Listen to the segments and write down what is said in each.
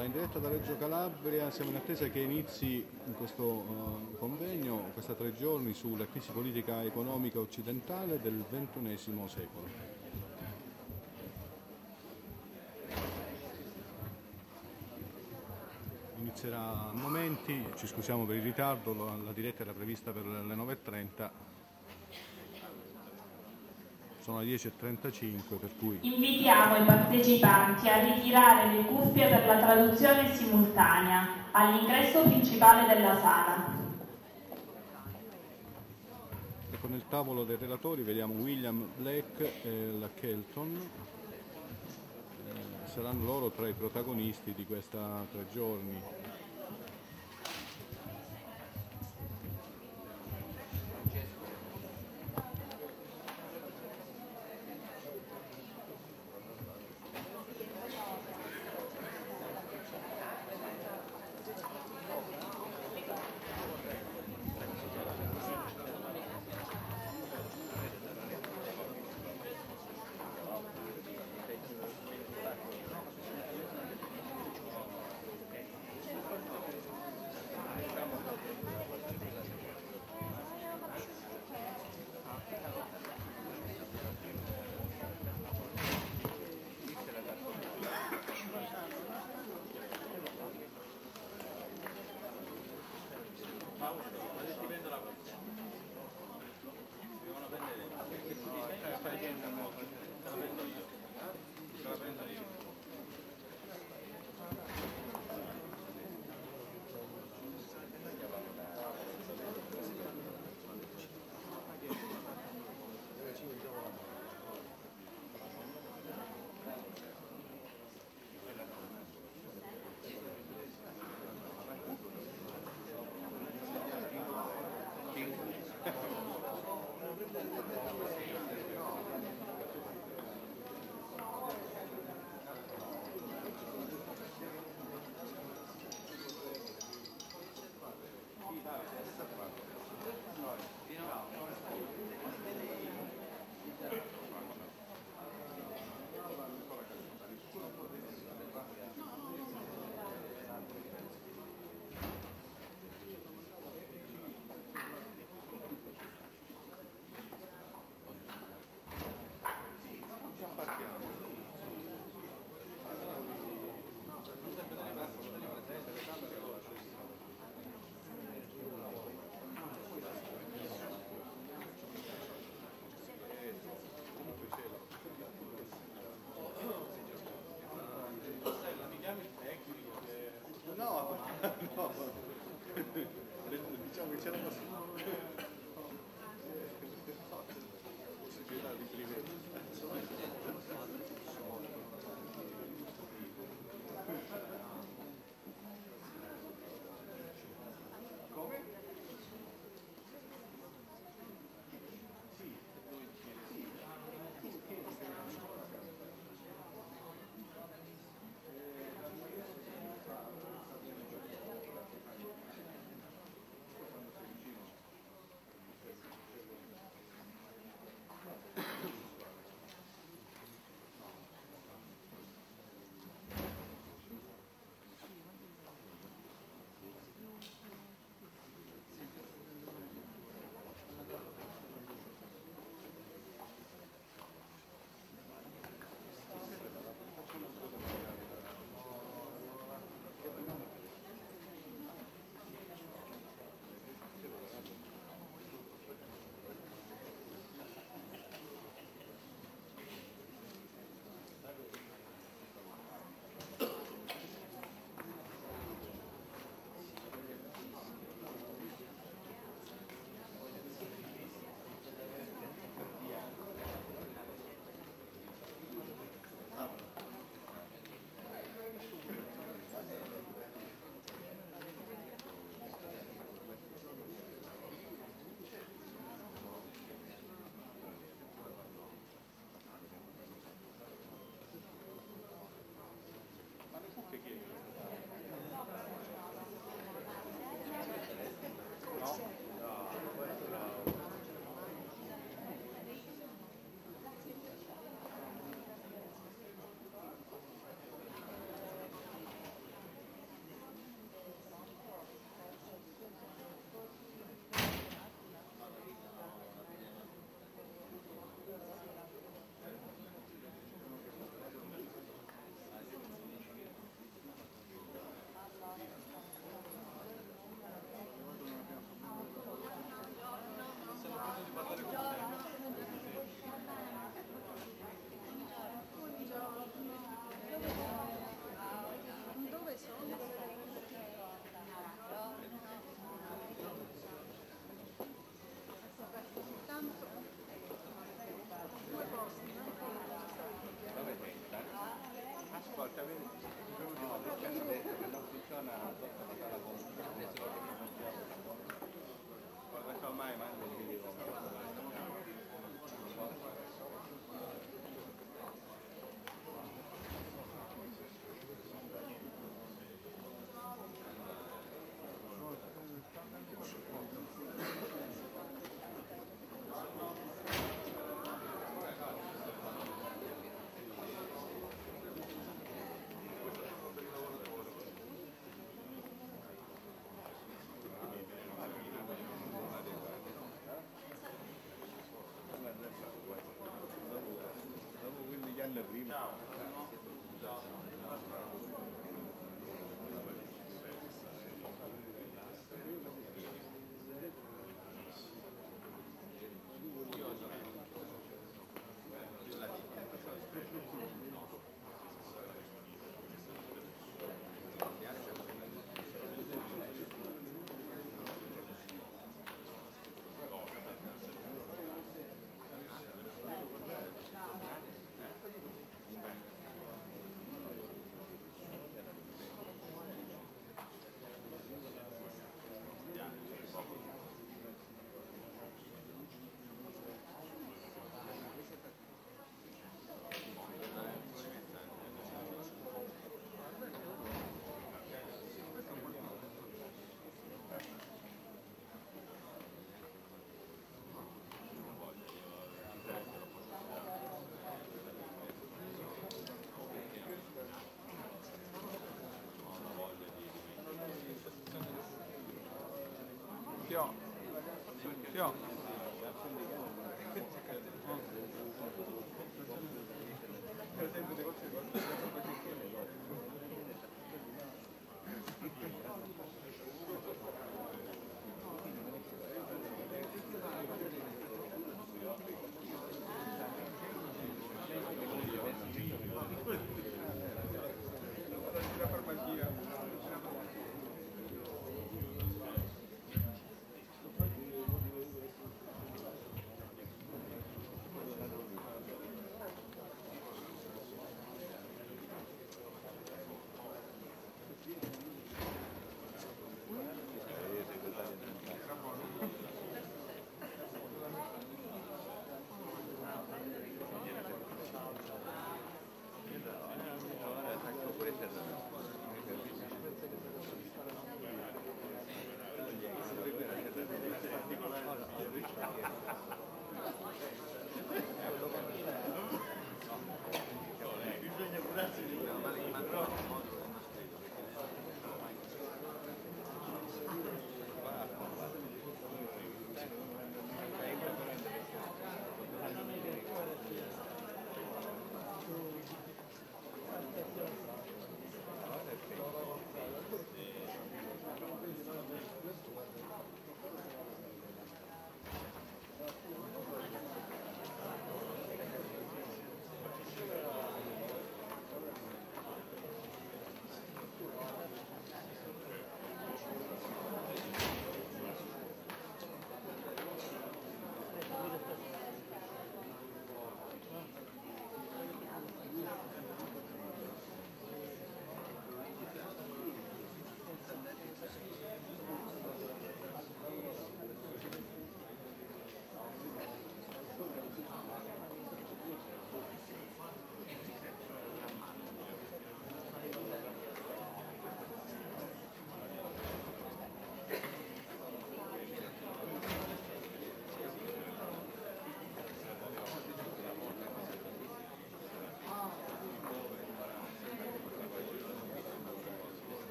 Allora, in diretta da Reggio Calabria, siamo in attesa che inizi in questo convegno, questa 3 giorni, sulla crisi politica economica occidentale del XXI secolo. Inizierà a momenti, ci scusiamo per il ritardo, la diretta era prevista per le 9:30. Sono le 10:35, per cui... Invitiamo i partecipanti a ritirare le cuffie per la traduzione simultanea all'ingresso principale della sala. E con il tavolo dei relatori vediamo William Black e la Kelton. Saranno loro tra i protagonisti di questa 3 giorni. Diciamo che c'era così.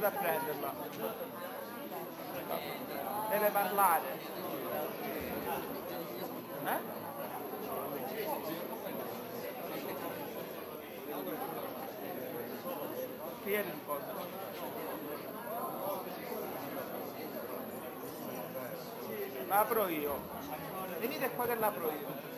andate a prenderla. Deve parlare. Chi è risposta? L'apro io. Venite qua che l'apro io.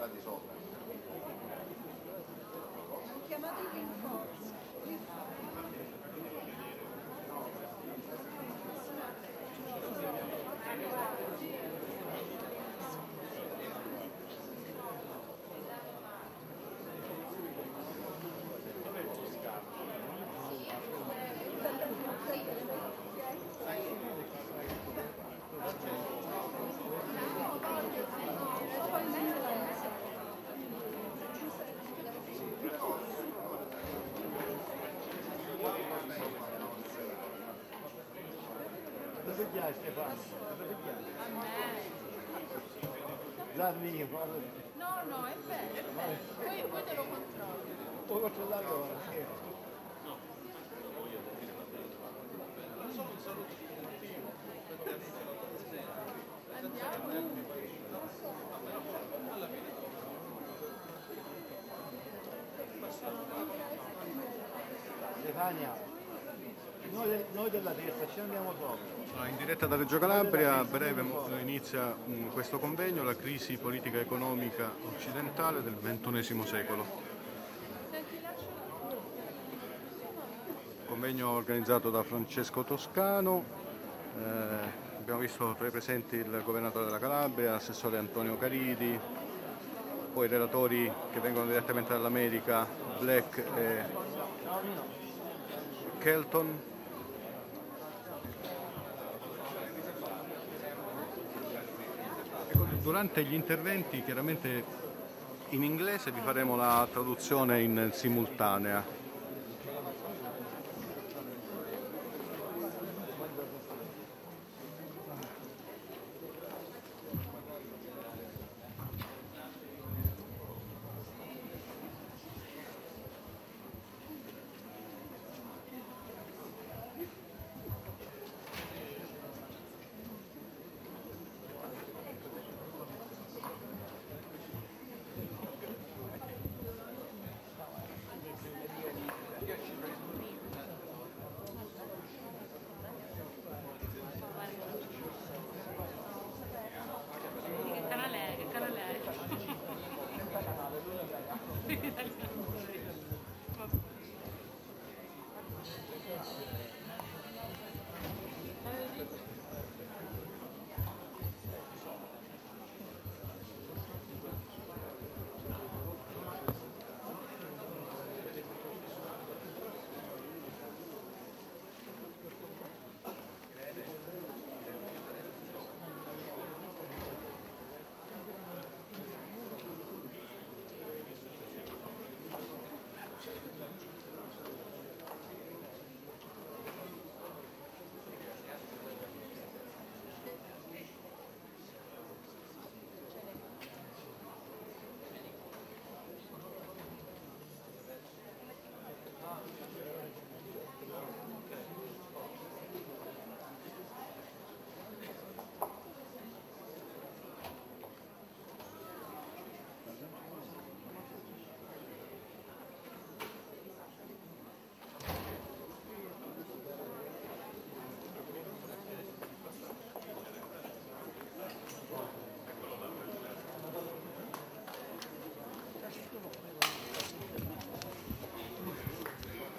Di sopra. Chiamatevi in forza. Dove piace Stefano? Dove piace? A me. L'arrivo. No, no, è bello, è bello. Poi te lo controllo. Puoi controllare ora, sì. Andiamo. Stefania, noi della terza ci andiamo sopra. In diretta da Reggio Calabria, a breve inizia questo convegno, la crisi politica e economica occidentale del XXI secolo. Convegno organizzato da Francesco Toscano, abbiamo visto tra i presenti il governatore della Calabria, l'assessore Antonio Caridi, poi i relatori che vengono direttamente dall'America, Black e Kelton. Durante gli interventi, chiaramente in inglese, vi faremo la traduzione in simultanea.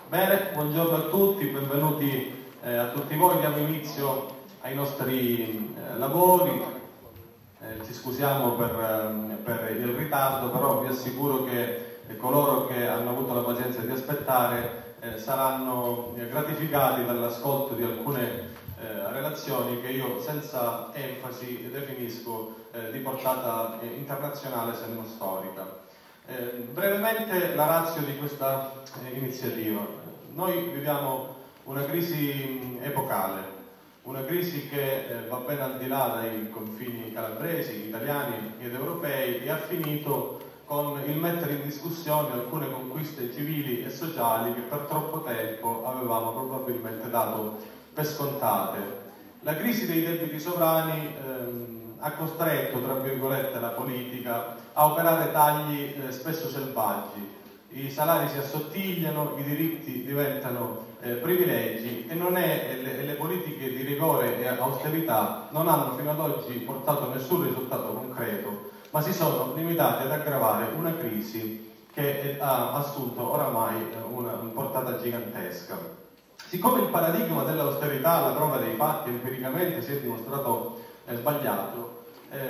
Bene, buongiorno a tutti, benvenuti a tutti voi. Diamo inizio ai nostri lavori. Ci scusiamo per il ritardo, però vi assicuro che coloro che hanno avuto la pazienza di aspettare saranno gratificati dall'ascolto di alcune relazioni che io senza enfasi definisco di portata internazionale se non storica. Brevemente la ratio di questa iniziativa. Noi viviamo una crisi epocale, una crisi che va ben al di là dai confini calabresi, italiani ed europei, e ha finito con il mettere in discussione alcune conquiste civili e sociali che per troppo tempo avevamo probabilmente dato per scontate. La crisi dei debiti sovrani ha costretto, tra virgolette, la politica a operare tagli spesso selvaggi. I salari si assottigliano, i diritti diventano privilegi e le politiche di rigore e austerità non hanno fino ad oggi portato nessun risultato concreto, ma si sono limitati ad aggravare una crisi che ha assunto oramai una portata gigantesca. Siccome il paradigma dell'austerità, alla prova dei fatti, empiricamente si è dimostrato sbagliato,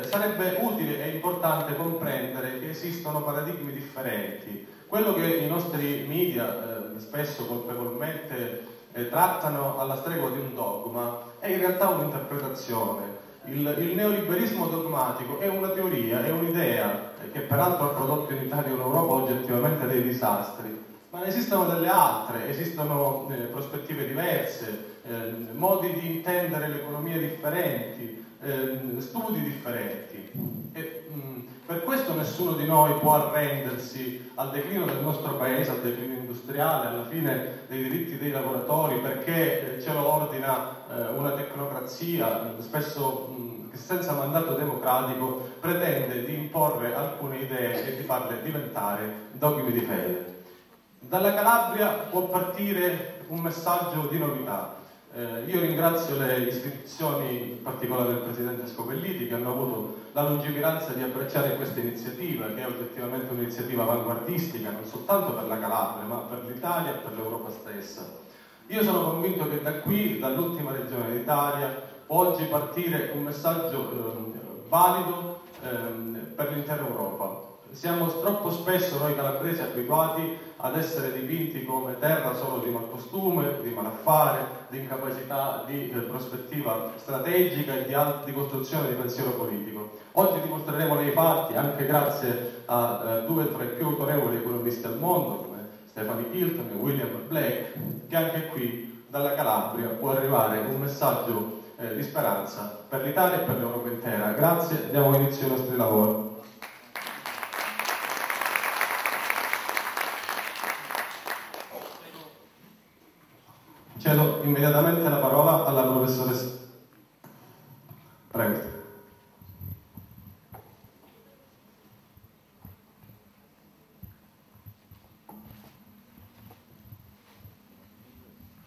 sarebbe utile e importante comprendere che esistono paradigmi differenti. Quello che i nostri media spesso colpevolmente trattano alla stregua di un dogma è in realtà un'interpretazione. Il neoliberismo dogmatico è una teoria, è un'idea che peraltro ha prodotto in Italia e in Europa oggettivamente dei disastri, ma ne esistono delle altre, esistono prospettive diverse, modi di intendere l'economia differenti, studi differenti. Per questo nessuno di noi può arrendersi al declino del nostro paese, al declino industriale, alla fine dei diritti dei lavoratori, perché ce lo ordina una tecnocrazia, spesso che senza mandato democratico pretende di imporre alcune idee e di farle diventare dogmi di fede. Dalla Calabria può partire un messaggio di novità. Io ringrazio le istituzioni, in particolare il Presidente Scopelliti, che hanno avuto la lungimiranza di abbracciare questa iniziativa, che è oggettivamente un'iniziativa avanguardistica, non soltanto per la Calabria, ma per l'Italia e per l'Europa stessa. Io sono convinto che da qui, dall'ultima regione d'Italia, può oggi partire un messaggio valido per l'intera Europa. Siamo troppo spesso noi calabresi abituati ad essere dipinti come terra solo di malcostume, di malaffare, di incapacità di prospettiva strategica e di costruzione di pensiero politico. Oggi dimostreremo nei fatti, anche grazie a due tra i più autorevoli economisti al mondo, come Stephanie Hilton e William Blake, che anche qui dalla Calabria può arrivare un messaggio di speranza per l'Italia e per l'Europa intera. Grazie, diamo inizio ai nostri lavori. Cedo immediatamente la parola alla professoressa. Prego.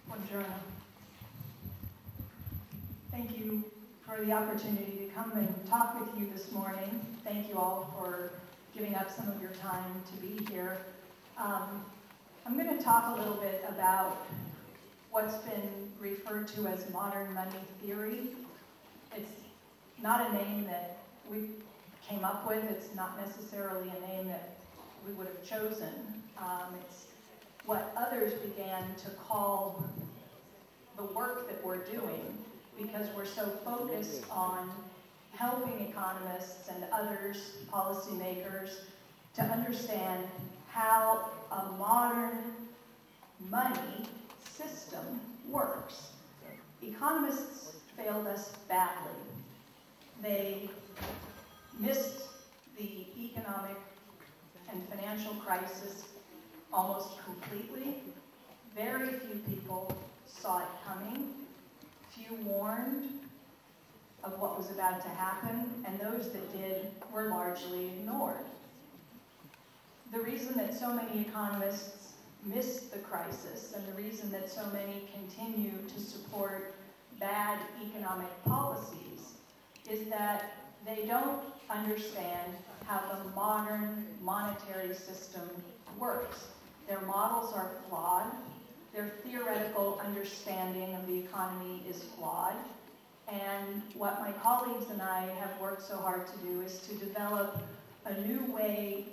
Buongiorno. Thank you for the opportunity to come and talk with you this morning. Thank you all for giving up some of your time to be here. I'm going to talk a little bit about what's been referred to as modern money theory. It's not a name that we came up with. It's not necessarily a name that we would have chosen. It's what others began to call the work that we're doing, because we're so focused on helping economists and others, policymakers, to understand how a modern money system works. Economists failed us badly. They missed the economic and financial crisis almost completely. Very few people saw it coming. Few warned of what was about to happen, and those that did were largely ignored. The reason that so many economists missed the crisis, and the reason that so many continue to support bad economic policies, is that they don't understand how the modern monetary system works. Their models are flawed. Their theoretical understanding of the economy is flawed. And what my colleagues and I have worked so hard to do is to develop a new way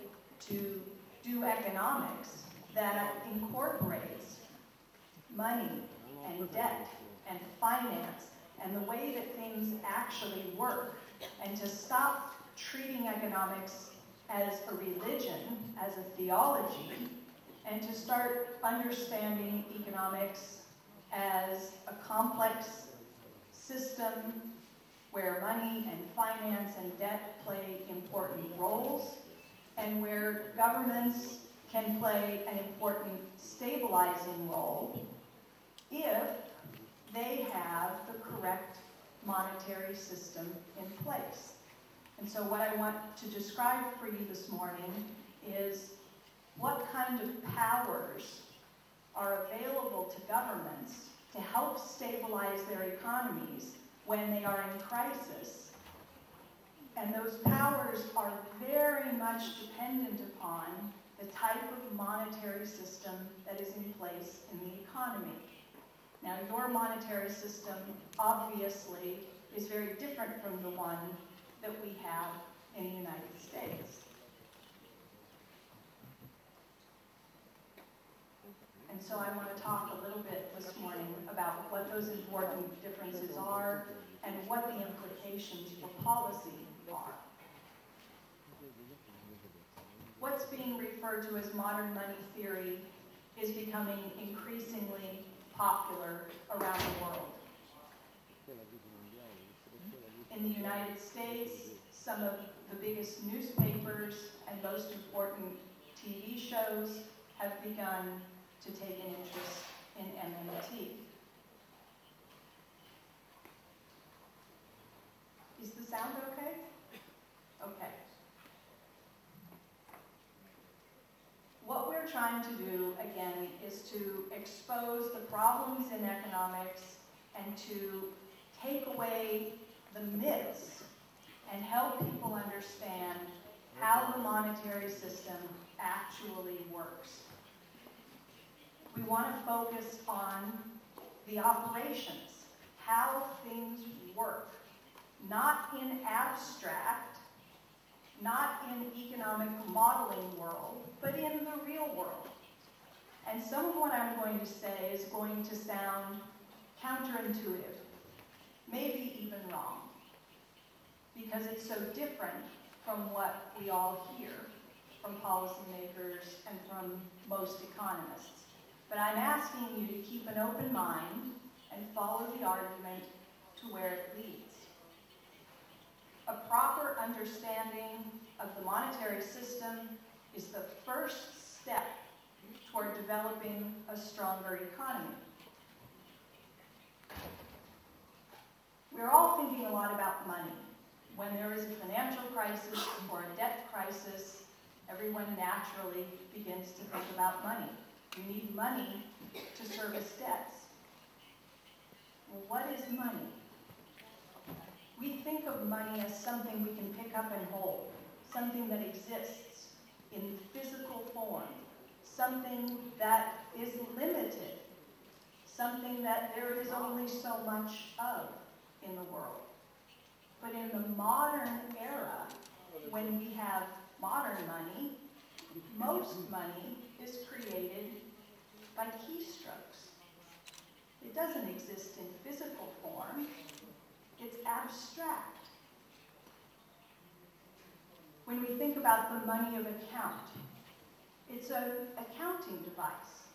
to do economics that incorporates money and debt and finance and the way that things actually work, and to stop treating economics as a religion, as a theology, and to start understanding economics as a complex system where money and finance and debt play important roles, and where governments can play an important stabilizing role if they have the correct monetary system in place. And so what I want to describe for you this morning is what kind of powers are available to governments to help stabilize their economies when they are in crisis. And those powers are very much dependent upon the type of monetary system that is in place in the economy. Now, your monetary system, obviously, is very different from the one that we have in the United States. And so I want to talk a little bit this morning about what those important differences are and what the implications for policy are. What's being referred to as modern money theory is becoming increasingly popular around the world. In the United States, some of the biggest newspapers and most important TV shows have begun to take an interest in MMT. Is the sound okay? Okay. What we're trying to do, again, is to expose the problems in economics and to take away the myths and help people understand how the monetary system actually works. We want to focus on the operations, how things work, not in abstract, not in economic modeling world, but in the real world. And some of what I'm going to say is going to sound counterintuitive, maybe even wrong, because it's so different from what we all hear from policymakers and from most economists. But I'm asking you to keep an open mind and follow the argument to where it leads. A proper understanding of the monetary system is the first step toward developing a stronger economy. We're all thinking a lot about money. When there is a financial crisis or a debt crisis, everyone naturally begins to think about money. You need money to service debts. Well, what is money? We think of money as something we can pick up and hold, something that exists in physical form, something that is limited, something that there is only so much of in the world. But in the modern era, when we have modern money, most money is created by keystrokes. It doesn't exist in physical form. It's abstract. When we think about the money of account, it's an accounting device.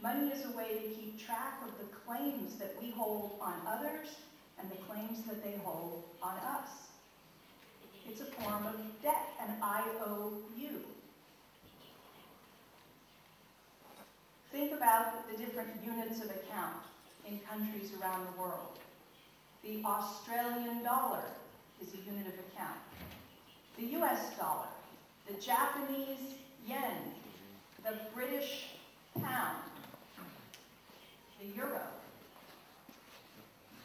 Money is a way to keep track of the claims that we hold on others and the claims that they hold on us. It's a form of debt, an IOU. Think about the different units of account in countries around the world. The Australian dollar is a unit of account. The US dollar, the Japanese yen, the British pound, the euro.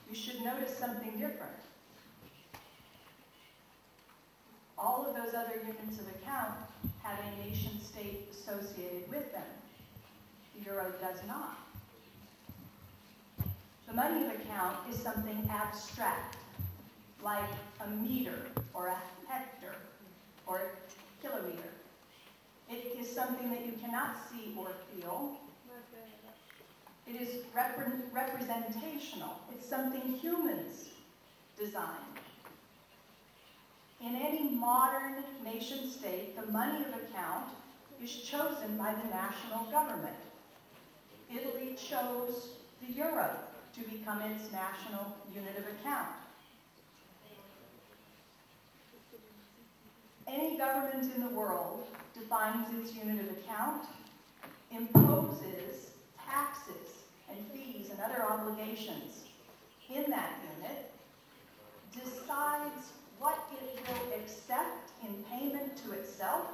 You should notice something different. All of those other units of account have a nation state associated with them. The euro does not. The money of account is something abstract, like a meter or a hectare or a kilometer. It is something that you cannot see or feel. It is representational. It's something humans design. In any modern nation state, the money of account is chosen by the national government. Italy chose the euro to become its national unit of account. Any government in the world defines its unit of account, imposes taxes and fees and other obligations in that unit, decides what it will accept in payment to itself,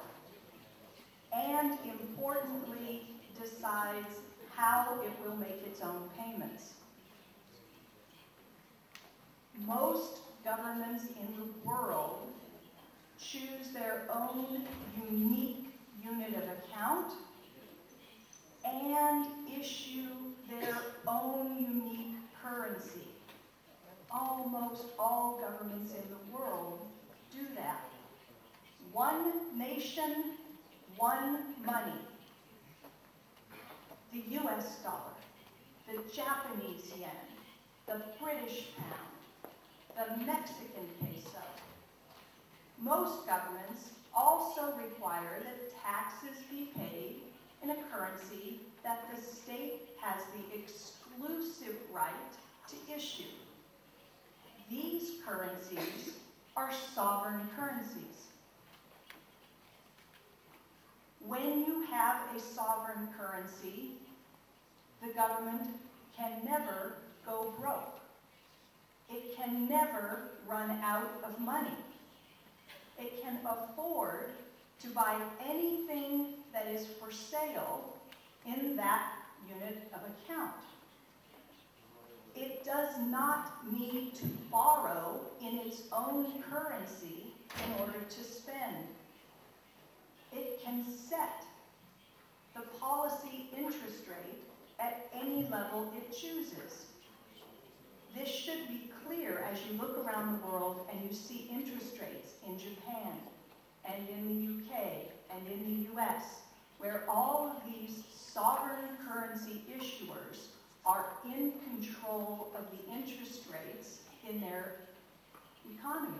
and importantly, decides how it will make its own payments. Most governments in the world choose their own unique unit of account and issue their own unique currency. Almost all governments in the world do that. One nation, one money. The US dollar, the Japanese yen, the British pound, the Mexican peso. Most governments also require that taxes be paid in a currency that the state has the exclusive right to issue. These currencies are sovereign currencies. When you have a sovereign currency, the government can never go broke. It can never run out of money. It can afford to buy anything that is for sale in that unit of account. It does not need to borrow in its own currency in order to spend. It can set the policy interest rate at any level it chooses. This should be clear as you look around the world and you see interest rates in Japan, and in the UK and in the US, where all of these sovereign currency issuers are in control of the interest rates in their economies.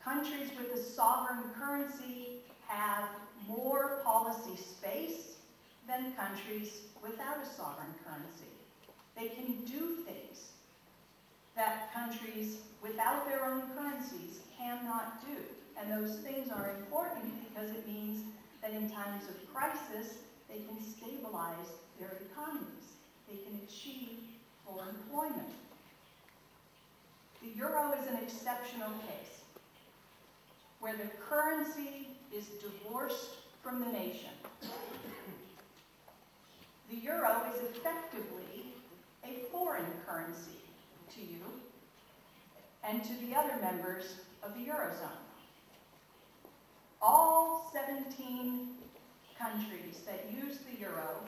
Countries with a sovereign currency have more policy space than countries without a sovereign currency. They can do things that countries without their own currencies cannot do. And those things are important because it means that in times of crisis, they can stabilize their economies. They can achieve full employment. The euro is an exceptional case where the currency is divorced from the nation. The euro is effectively a foreign currency to you and to the other members of the Eurozone. All 17 countries that use the euro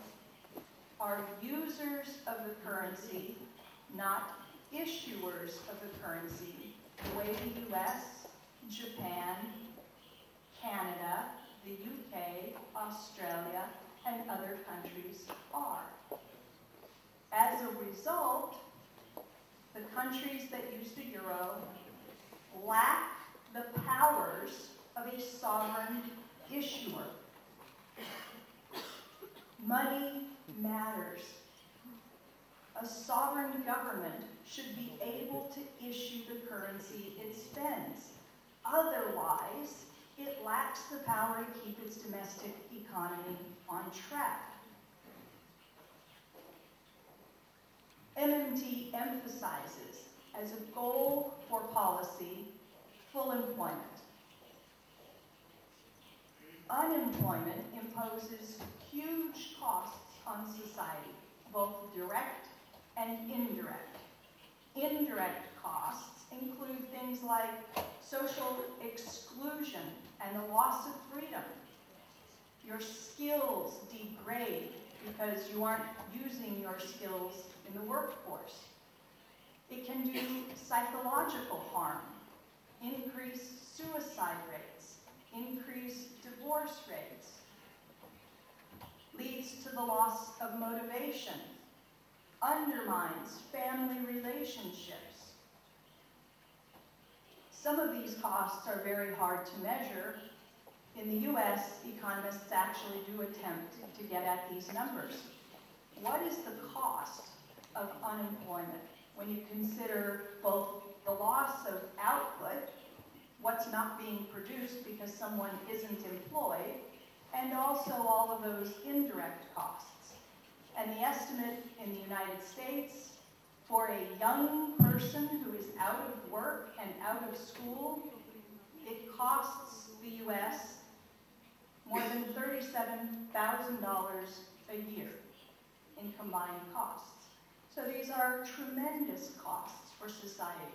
are users of the currency, not issuers of the currency, the way the US, Japan, Canada, the UK, Australia, and other countries are. As a result, the countries that use the euro lack the powers of a sovereign issuer. Money matters. A sovereign government should be able to issue the currency it spends. Otherwise, it lacks the power to keep its domestic economy on track. MMT emphasizes, as a goal for policy, full employment. Unemployment imposes huge costs on society, both direct and indirect. Indirect costs include things like social exclusion and the loss of freedom. Your skills degrade because you aren't using your skills in the workforce. It can do psychological harm, increase suicide rates, increase divorce rates, leads to the loss of motivation, undermines family relationships. Some of these costs are very hard to measure. In the US, economists actually do attempt to get at these numbers. What is the cost of unemployment when you consider both the loss of output, what's not being produced because someone isn't employed, and also all of those indirect costs? And the estimate in the United States for a young person who is out of work and out of school, it costs the US more than $37,000 a year in combined costs. So these are tremendous costs for society.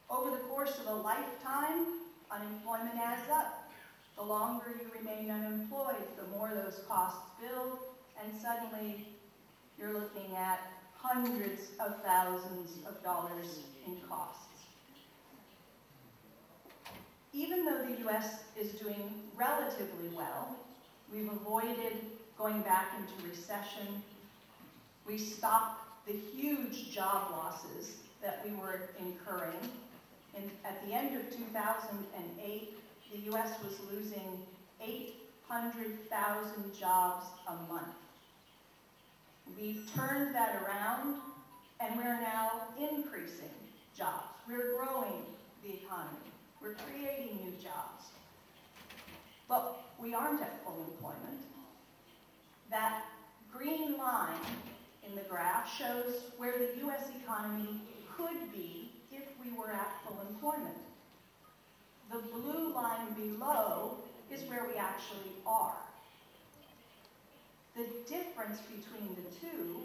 Over the course of a lifetime, unemployment adds up. The longer you remain unemployed, the more those costs build, and suddenly you're looking at hundreds of thousands of dollars in costs. Even though the US is doing relatively well, we've avoided going back into recession. We stopped the huge job losses that we were incurring. At the end of 2008, the US was losing 800,000 jobs a month. We've turned that around, and we're now increasing jobs. We're growing the economy. We're creating new jobs. But we aren't at full employment. That green line in the graph shows where the US economy could be if we were at full employment. The blue line below is where we actually are. The difference between the two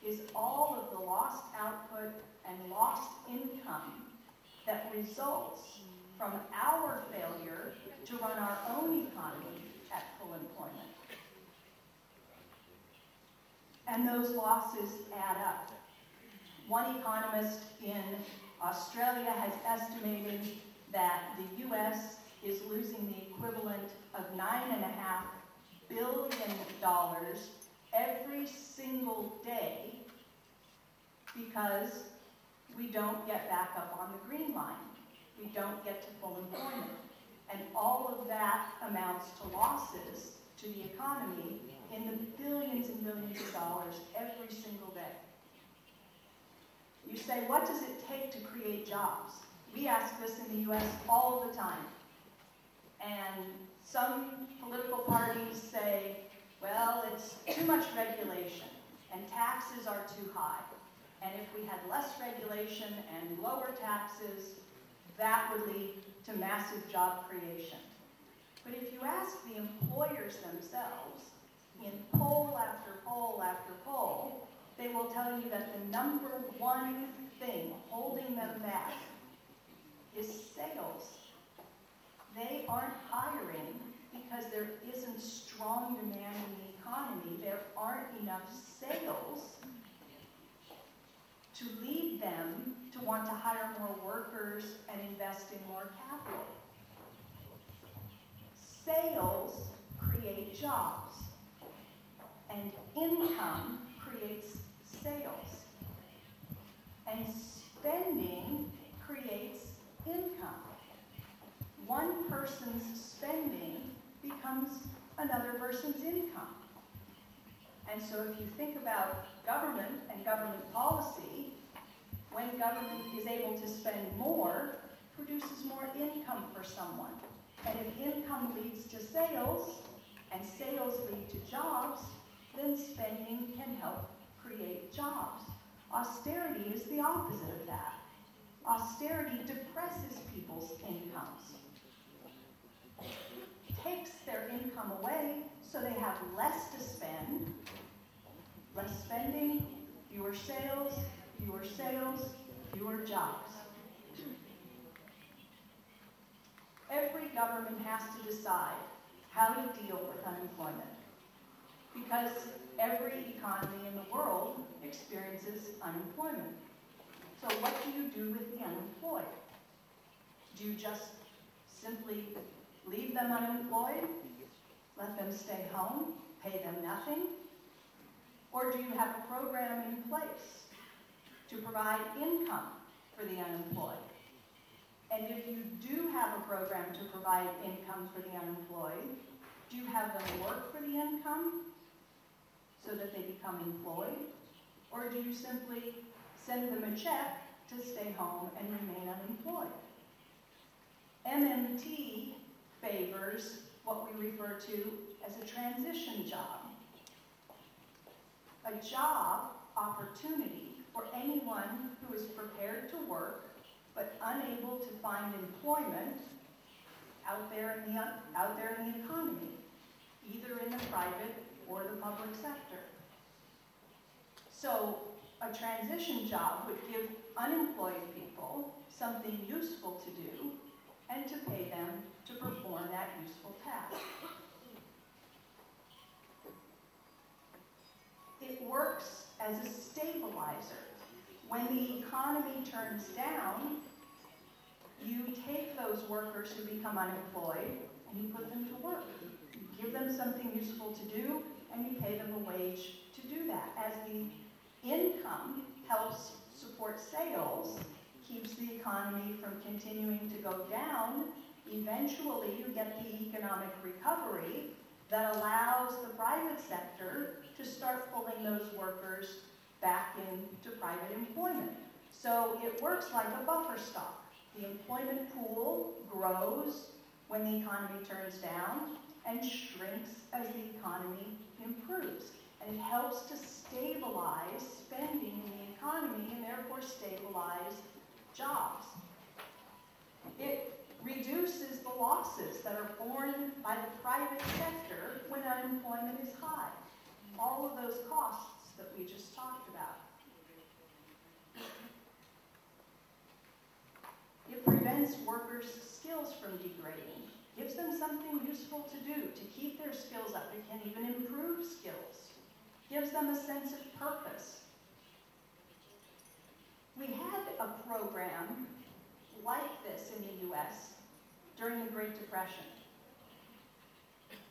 is all of the lost output and lost income that results from our failure to run our own economy at full employment. And those losses add up. One economist in Australia has estimated that the U.S. is losing the equivalent of $9.5 billion every single day because we don't get back up on the green line. We don't get to full employment. And all of that amounts to losses to the economy in the billions and billions of dollars every single day. You say, what does it take to create jobs? We ask this in the U.S. all the time. And some political parties say, well, it's too much regulation and taxes are too high. And if we had less regulation and lower taxes, that would lead to massive job creation. But if you ask the employers themselves, in poll after poll after poll, they will tell you that the number one thing holding them back is sales. They aren't hiring because there isn't strong demand in the economy. There aren't enough sales to lead them to want to hire more workers and invest in more capital. Sales create jobs, and income creates sales, and spending creates income. One person's spending becomes another person's income. And so if you think about government and government policy, when government is able to spend more, produces more income for someone. And if income leads to sales, and sales lead to jobs, then spending can help create jobs. Austerity is the opposite of that. Austerity depresses people's incomes. Takes their income away so they have less to spend. Less spending, fewer sales, fewer sales, fewer jobs. Every government has to decide how to deal with unemployment because every economy in the world experiences unemployment. So what do you do with the unemployed? Do you just simply leave them unemployed, let them stay home, pay them nothing? Or do you have a program in place to provide income for the unemployed? And if you do have a program to provide income for the unemployed, do you have them work for the income so that they become employed? Or do you simply send them a check to stay home and remain unemployed? MMT favors what we refer to as a transition job. A job opportunity for anyone who is prepared to work but unable to find employment out there in the economy, either in the private or the public sector. So a transition job would give unemployed people something useful to do and to pay them to perform that useful task. It works as a stabilizer. When the economy turns down, you take those workers who become unemployed and you put them to work. You give them something useful to do and you pay them a wage to do that. As the income helps support sales, keeps the economy from continuing to go down, eventually you get the economic recovery that allows the private sector to start pulling those workers back into private employment. So it works like a buffer stock. The employment pool grows when the economy turns down and shrinks as the economy improves. And it helps to stabilize spending in the economy and therefore stabilize jobs. It reduces the losses that are borne by the private sector when unemployment is high. All of those costs that we just talked about. It prevents workers' skills from degrading, gives them something useful to do, to keep their skills up. It can even improve skills, gives them a sense of purpose. We had a program like this in the US during the Great Depression.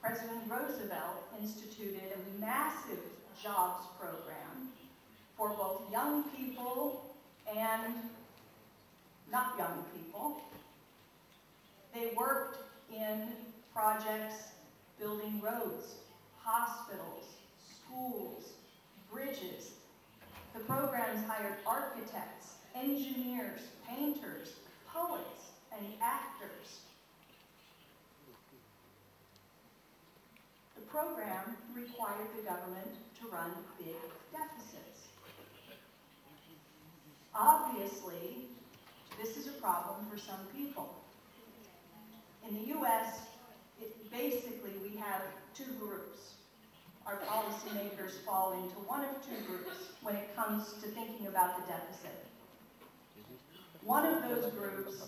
President Roosevelt instituted a massive jobs program for both young people and not young people. They worked in projects building roads, hospitals, schools, bridges. The programs hired architects, engineers, painters, poets, and actors. The program required the government to run big deficits. Obviously, this is a problem for some people. In the US, basically we have two groups. Our policymakers fall into one of two groups when it comes to thinking about the deficit. One of those groups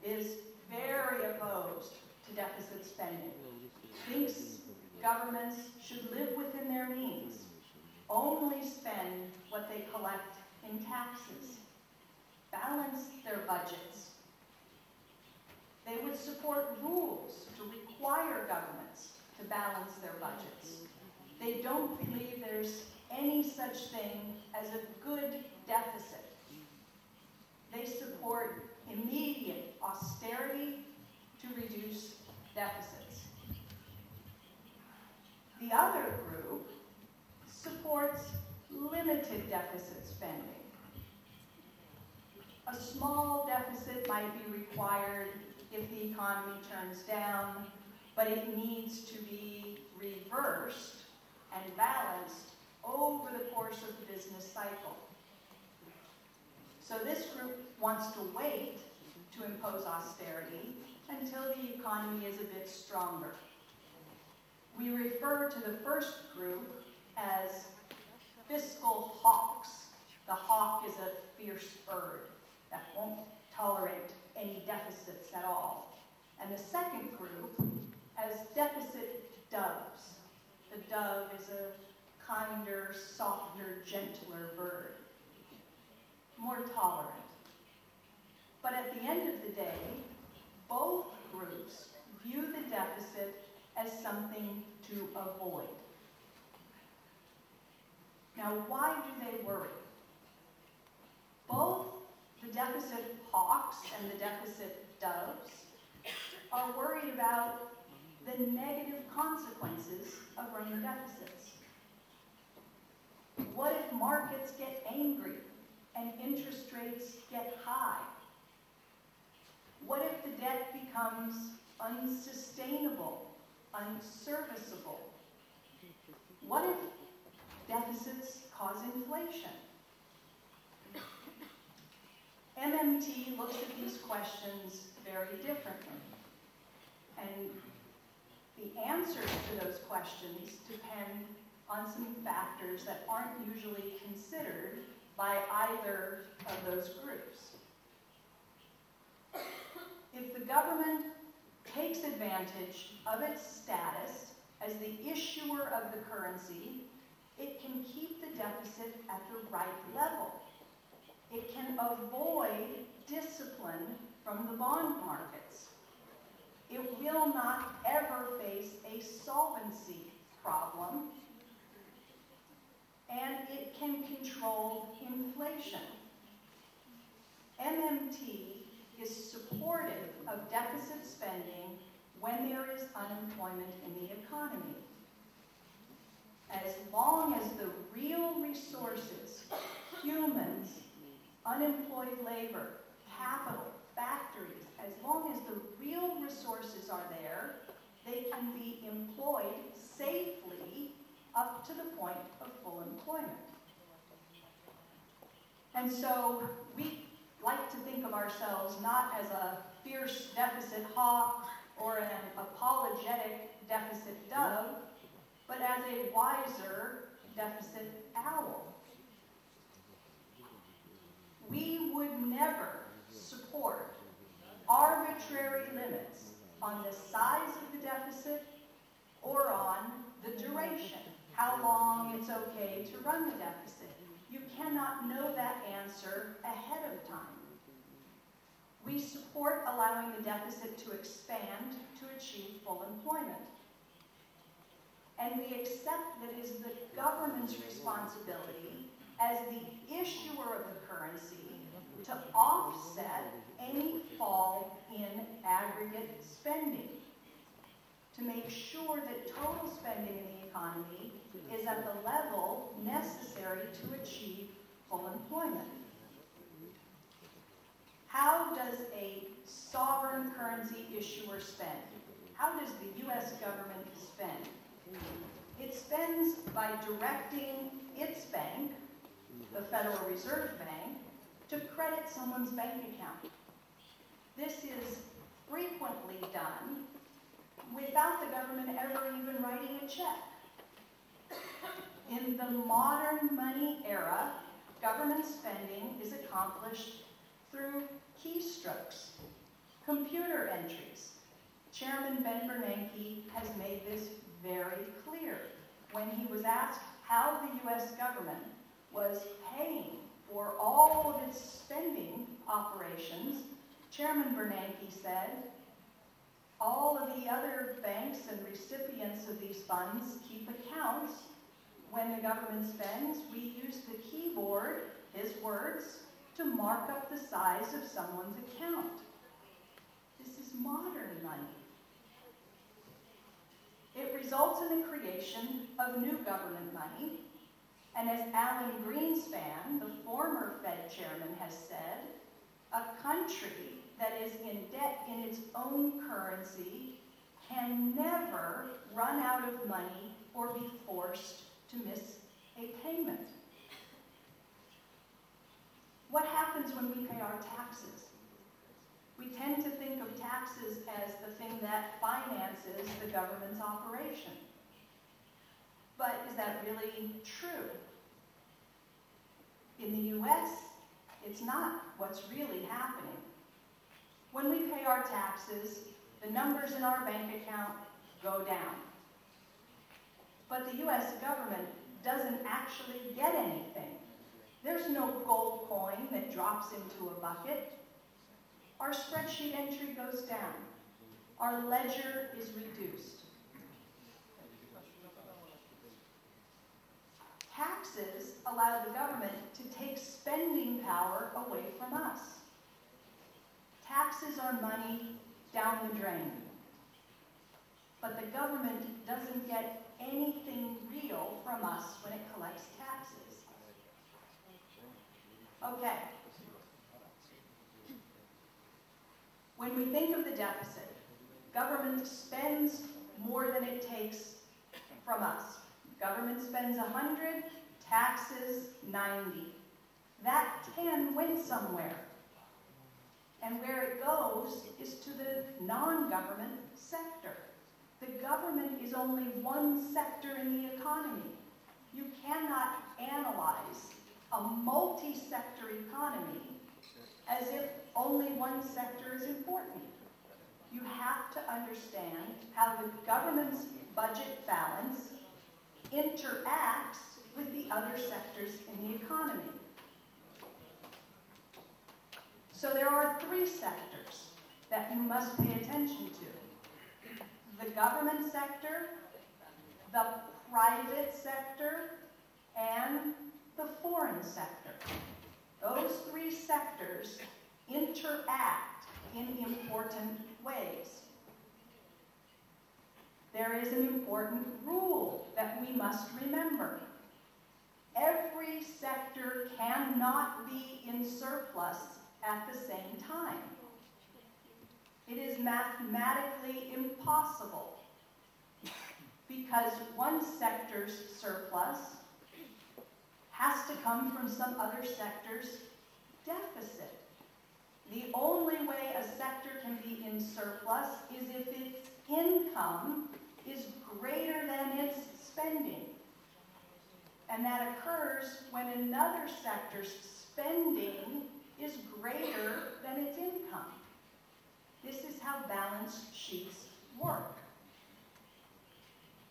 is very opposed to deficit spending, thinks governments should live within their means, only spend what they collect in taxes, balance their budgets. They would support rules to require governments to balance their budgets. They don't believe there's any such thing as a good deficit. They support immediate austerity to reduce deficits. The other group supports limited deficit spending. A small deficit might be required if the economy turns down, but it needs to be reversed and balanced over the course of the business cycle. So this group wants to wait to impose austerity until the economy is a bit stronger. We refer to the first group as fiscal hawks. The hawk is a fierce bird that won't tolerate any deficits at all. And the second group as deficit doves. The dove is a kinder, softer, gentler bird, more tolerant. But at the end of the day, both groups view the deficit as something to avoid. Now, why do they worry? Both the deficit hawks and the deficit doves are worried about the negative consequences of running deficits. What if markets get angry and interest rates get high? What if the debt becomes unsustainable, unserviceable? What if deficits cause inflation? MMT looks at these questions very differently. And the answers to those questions depend on some factors that aren't usually considered by either of those groups. If the government takes advantage of its status as the issuer of the currency, it can keep the deficit at the right level. It can avoid discipline from the bond markets. It will not ever face a solvency problem, and it can control inflation. MMT is supportive of deficit spending when there is unemployment in the economy. As long as the real resources, humans, unemployed labor, capital, factories, as long as the real resources are there, they can be employed safely up to the point of full employment. And so we like to think of ourselves not as a fierce deficit hawk or an apologetic deficit dove, but as a wiser deficit owl. We would never support arbitrary limits on the size of the deficit or on the duration, how long it's okay to run the deficit. You cannot know that answer ahead of time. We support allowing the deficit to expand to achieve full employment. And we accept that it is the government's responsibility as the issuer of the currency to offset any fall in aggregate spending, to make sure that total spending in the economy is at the level necessary to achieve full employment. How does a sovereign currency issuer spend? How does the U.S. government spend? It spends by directing its bank, the Federal Reserve Bank, to credit someone's bank account. This is frequently done without the government ever even writing a check. In the modern money era, government spending is accomplished through keystrokes, computer entries. Chairman Ben Bernanke has made this very clear when he was asked how the U.S. government was paying for all of its spending operations. Chairman Bernanke said, all of the other banks and recipients of these funds keep accounts. When the government spends, we use the keyboard, his words, to mark up the size of someone's account. This is modern money. It results in the creation of new government money, and as Alan Greenspan, the former Fed chairman, has said, a country that is in debt in its own currency can never run out of money or be forced to miss a payment. What happens when we pay our taxes? We tend to think of taxes as the thing that finances the government's operation. But is that really true? In the U.S., it's not what's really happening. When we pay our taxes, the numbers in our bank account go down. But the U.S. government doesn't actually get anything. There's no gold coin that drops into a bucket. Our spreadsheet entry goes down. Our ledger is reduced. Taxes allow the government to take spending power away from us. Taxes are money down the drain. But the government doesn't get anything real from us when it collects taxes. Okay. When we think of the deficit, government spends more than it takes from us. Government spends 100, taxes 90. That 10 went somewhere. And where it goes is to the non-government sector. The government is only one sector in the economy. You cannot analyze a multi-sector economy as if only one sector is important. You have to understand how the government's budget balance interacts with the other sectors in the economy. So there are three sectors that you must pay attention to. The government sector, the private sector, and the foreign sector. Those three sectors interact in important ways. There is an important rule that we must remember. Every sector cannot be in surplus at the same time. It is mathematically impossible because one sector's surplus has to come from some other sector's deficit. The only way a sector can be in surplus is if its income is greater than its spending. And that occurs when another sector's spending is greater than its income. This is how balance sheets work.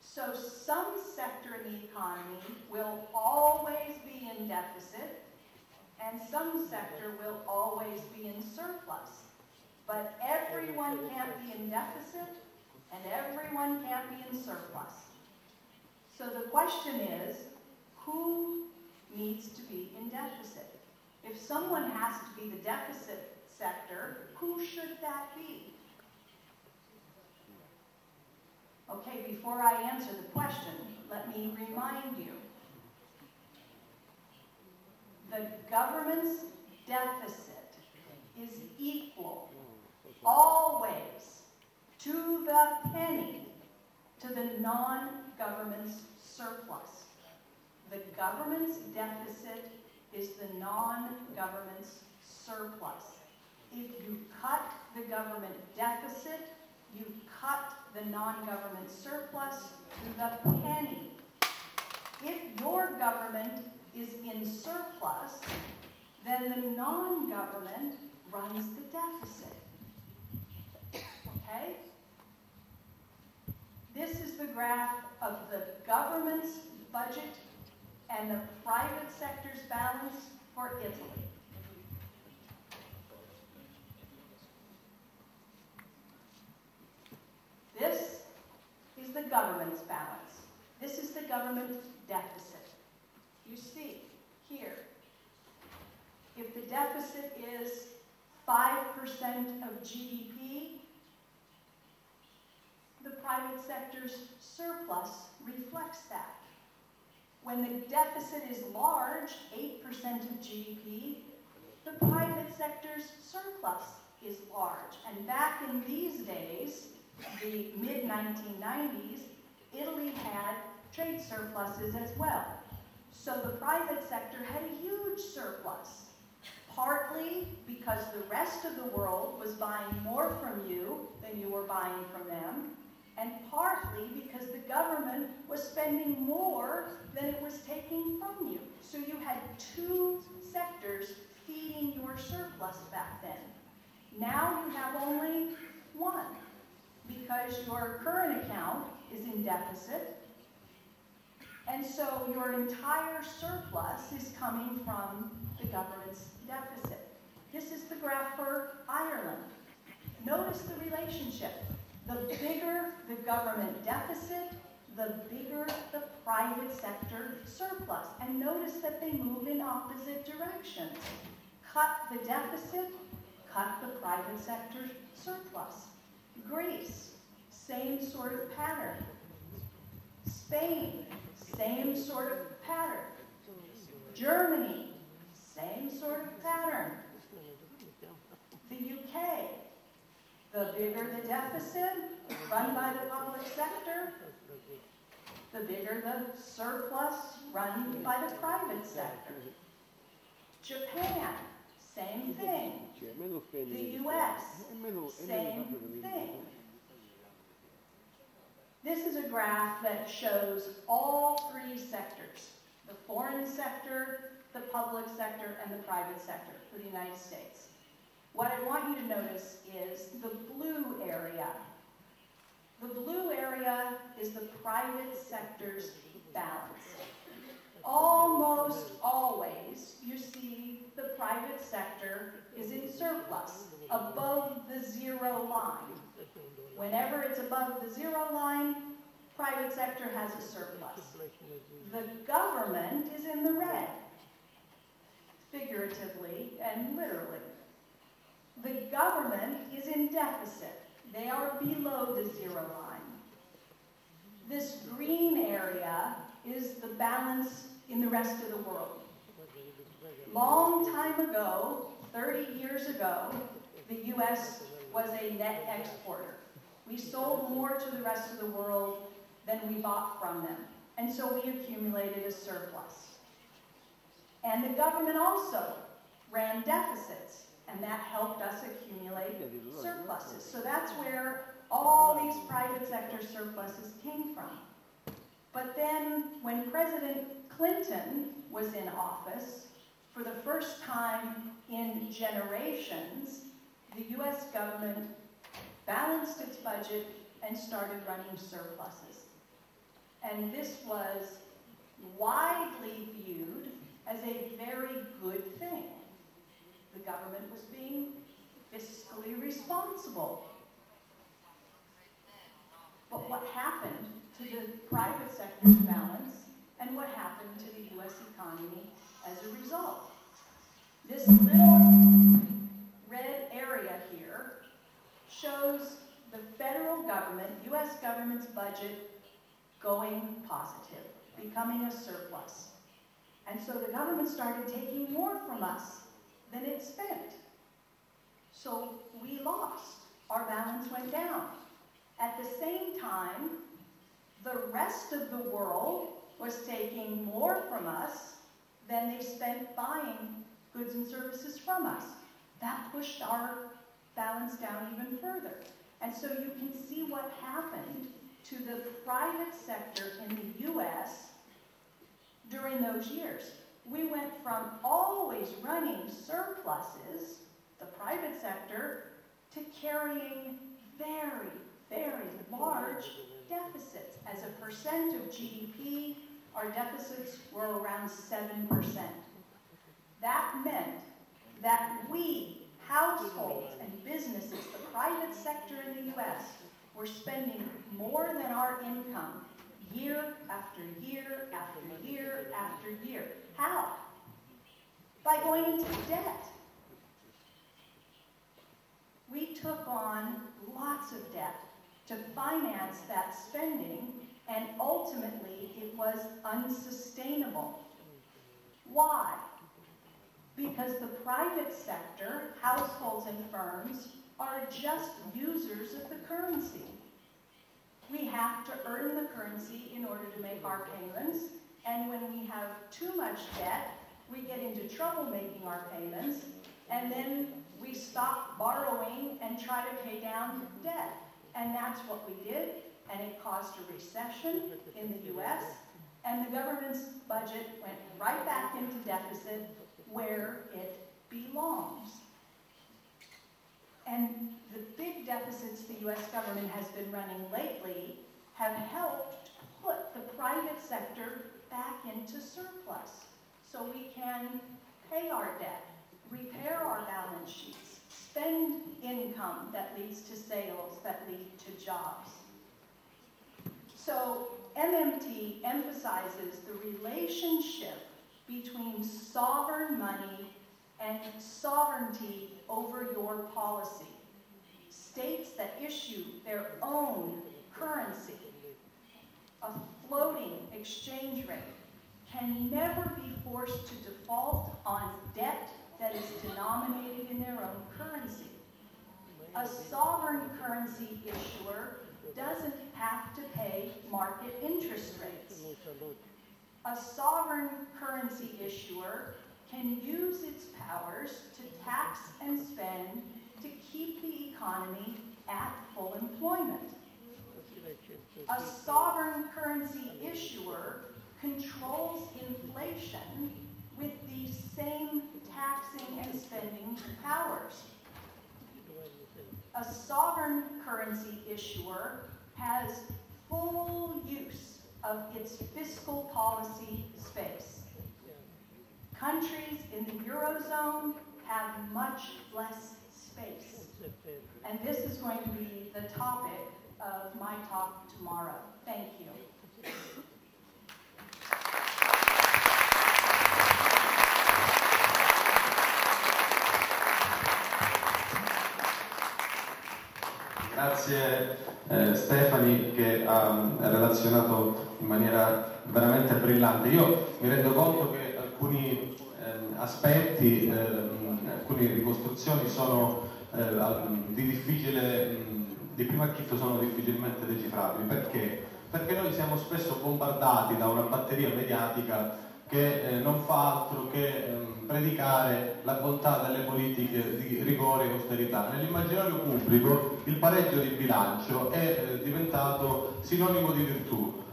So some sector in the economy will always be in deficit, and some sector will always be in surplus. But everyone can't be in deficit, and everyone can't be in surplus. So the question is, who needs to be in deficit? If someone has to be the deficit sector, who should that be? Okay, before I answer the question, let me remind you. The government's deficit is equal, always, to the penny, to the non-government's surplus. The government's deficit is the non-government's surplus. If you cut the government deficit, you cut the non-government surplus to the penny. If your government is in surplus, then the non-government runs the deficit. Okay? This is the graph of the government's budget and the private sector's balance for Italy. This is the government's balance. This is the government deficit. You see here, if the deficit is 5% of GDP, the private sector's surplus reflects that. When the deficit is large, 8% of GDP, the private sector's surplus is large. And back in these days, the mid-1990s, Italy had trade surpluses as well. So the private sector had a huge surplus, partly because the rest of the world was buying more from you than you were buying from them, and partly because the government was spending more than it was taking from you. So you had two sectors feeding your surplus back then. Now you have only one, because your current account is in deficit, and so your entire surplus is coming from the government's deficit. This is the graph for Ireland. Notice the relationship. The bigger the government deficit, the bigger the private sector surplus. And notice that they move in opposite directions. Cut the deficit, cut the private sector surplus. Greece, same sort of pattern. Spain, same sort of pattern. Germany, same sort of pattern. The UK, the bigger the deficit run by the public sector, the bigger the surplus run by the private sector. Japan, same thing. The US, same thing. This is a graph that shows all three sectors, the foreign sector, the public sector, and the private sector for the United States. What I want you to notice is the blue area. The blue area is the private sector's balance. Almost always, you see the private sector is in surplus, above the zero line. Whenever it's above the zero line, private sector has a surplus. The government is in the red, figuratively and literally. The government is in deficit. They are below the zero line. This green area is the balance in the rest of the world. Long time ago, 30 years ago, the U.S. was a net exporter. We sold more to the rest of the world than we bought from them. And so we accumulated a surplus. And the government also ran deficits, and that helped us accumulate surpluses. So that's where all these private sector surpluses came from. But then when President Clinton was in office, for the first time in generations, the U.S. government balanced its budget and started running surpluses. And this was widely viewed as a very good thing. The government was being fiscally responsible. But what happened to the private sector's balance and what happened to the U.S. economy as a result? This little red area here shows the federal government, U.S. government's budget going positive, becoming a surplus. And so the government started taking more from us than it spent. So we lost. Our balance went down. At the same time, the rest of the world was taking more from us than they spent buying goods and services from us. That pushed our balance down even further. And so you can see what happened to the private sector in the U.S. during those years. We went from always running surpluses, the private sector, to carrying very, very large deficits. As a percent of GDP, our deficits were around 7%. That meant that we, households and businesses, the private sector in the U.S., were spending more than our income year after year after year after year. How? By going into debt. We took on lots of debt to finance that spending, and ultimately it was unsustainable. Why? Because the private sector, households and firms, are just users of the currency. We have to earn the currency in order to make our payments, and when we have too much debt, we get into trouble making our payments, and then we stop borrowing and try to pay down debt. And that's what we did, and it caused a recession in the U.S., and the government's budget went right back into deficit where it belongs. And the big deficits the U.S. government has been running lately have helped put the private sector back into surplus so we can pay our debt, repair our balance sheets, spend income that leads to sales that lead to jobs. So MMT emphasizes the relationship between sovereign money and sovereignty over your policy. States that issue their own currency, a floating exchange rate, can never be forced to default on debt that is denominated in their own currency. A sovereign currency issuer doesn't have to pay market interest rates. A sovereign currency issuer can use its powers to tax and spend to keep the economy at full employment. A sovereign currency issuer controls inflation with these same taxing and spending powers. A sovereign currency issuer has full use of its fiscal policy space. Countries in the Eurozone have much less space. And this is going to be the topic of my talk tomorrow. Thank you. Grazie Stefani, che ha relazionato in maniera veramente brillante. Io mi rendo conto che alcuni aspetti, alcune ricostruzioni sono di primo acchito sono difficilmente decifrabili. Perché? Perché noi siamo spesso bombardati da una batteria mediatica che non fa altro che predicare la bontà delle politiche di rigore e austerità. Nell'immaginario pubblico il pareggio di bilancio è diventato sinonimo di virtù.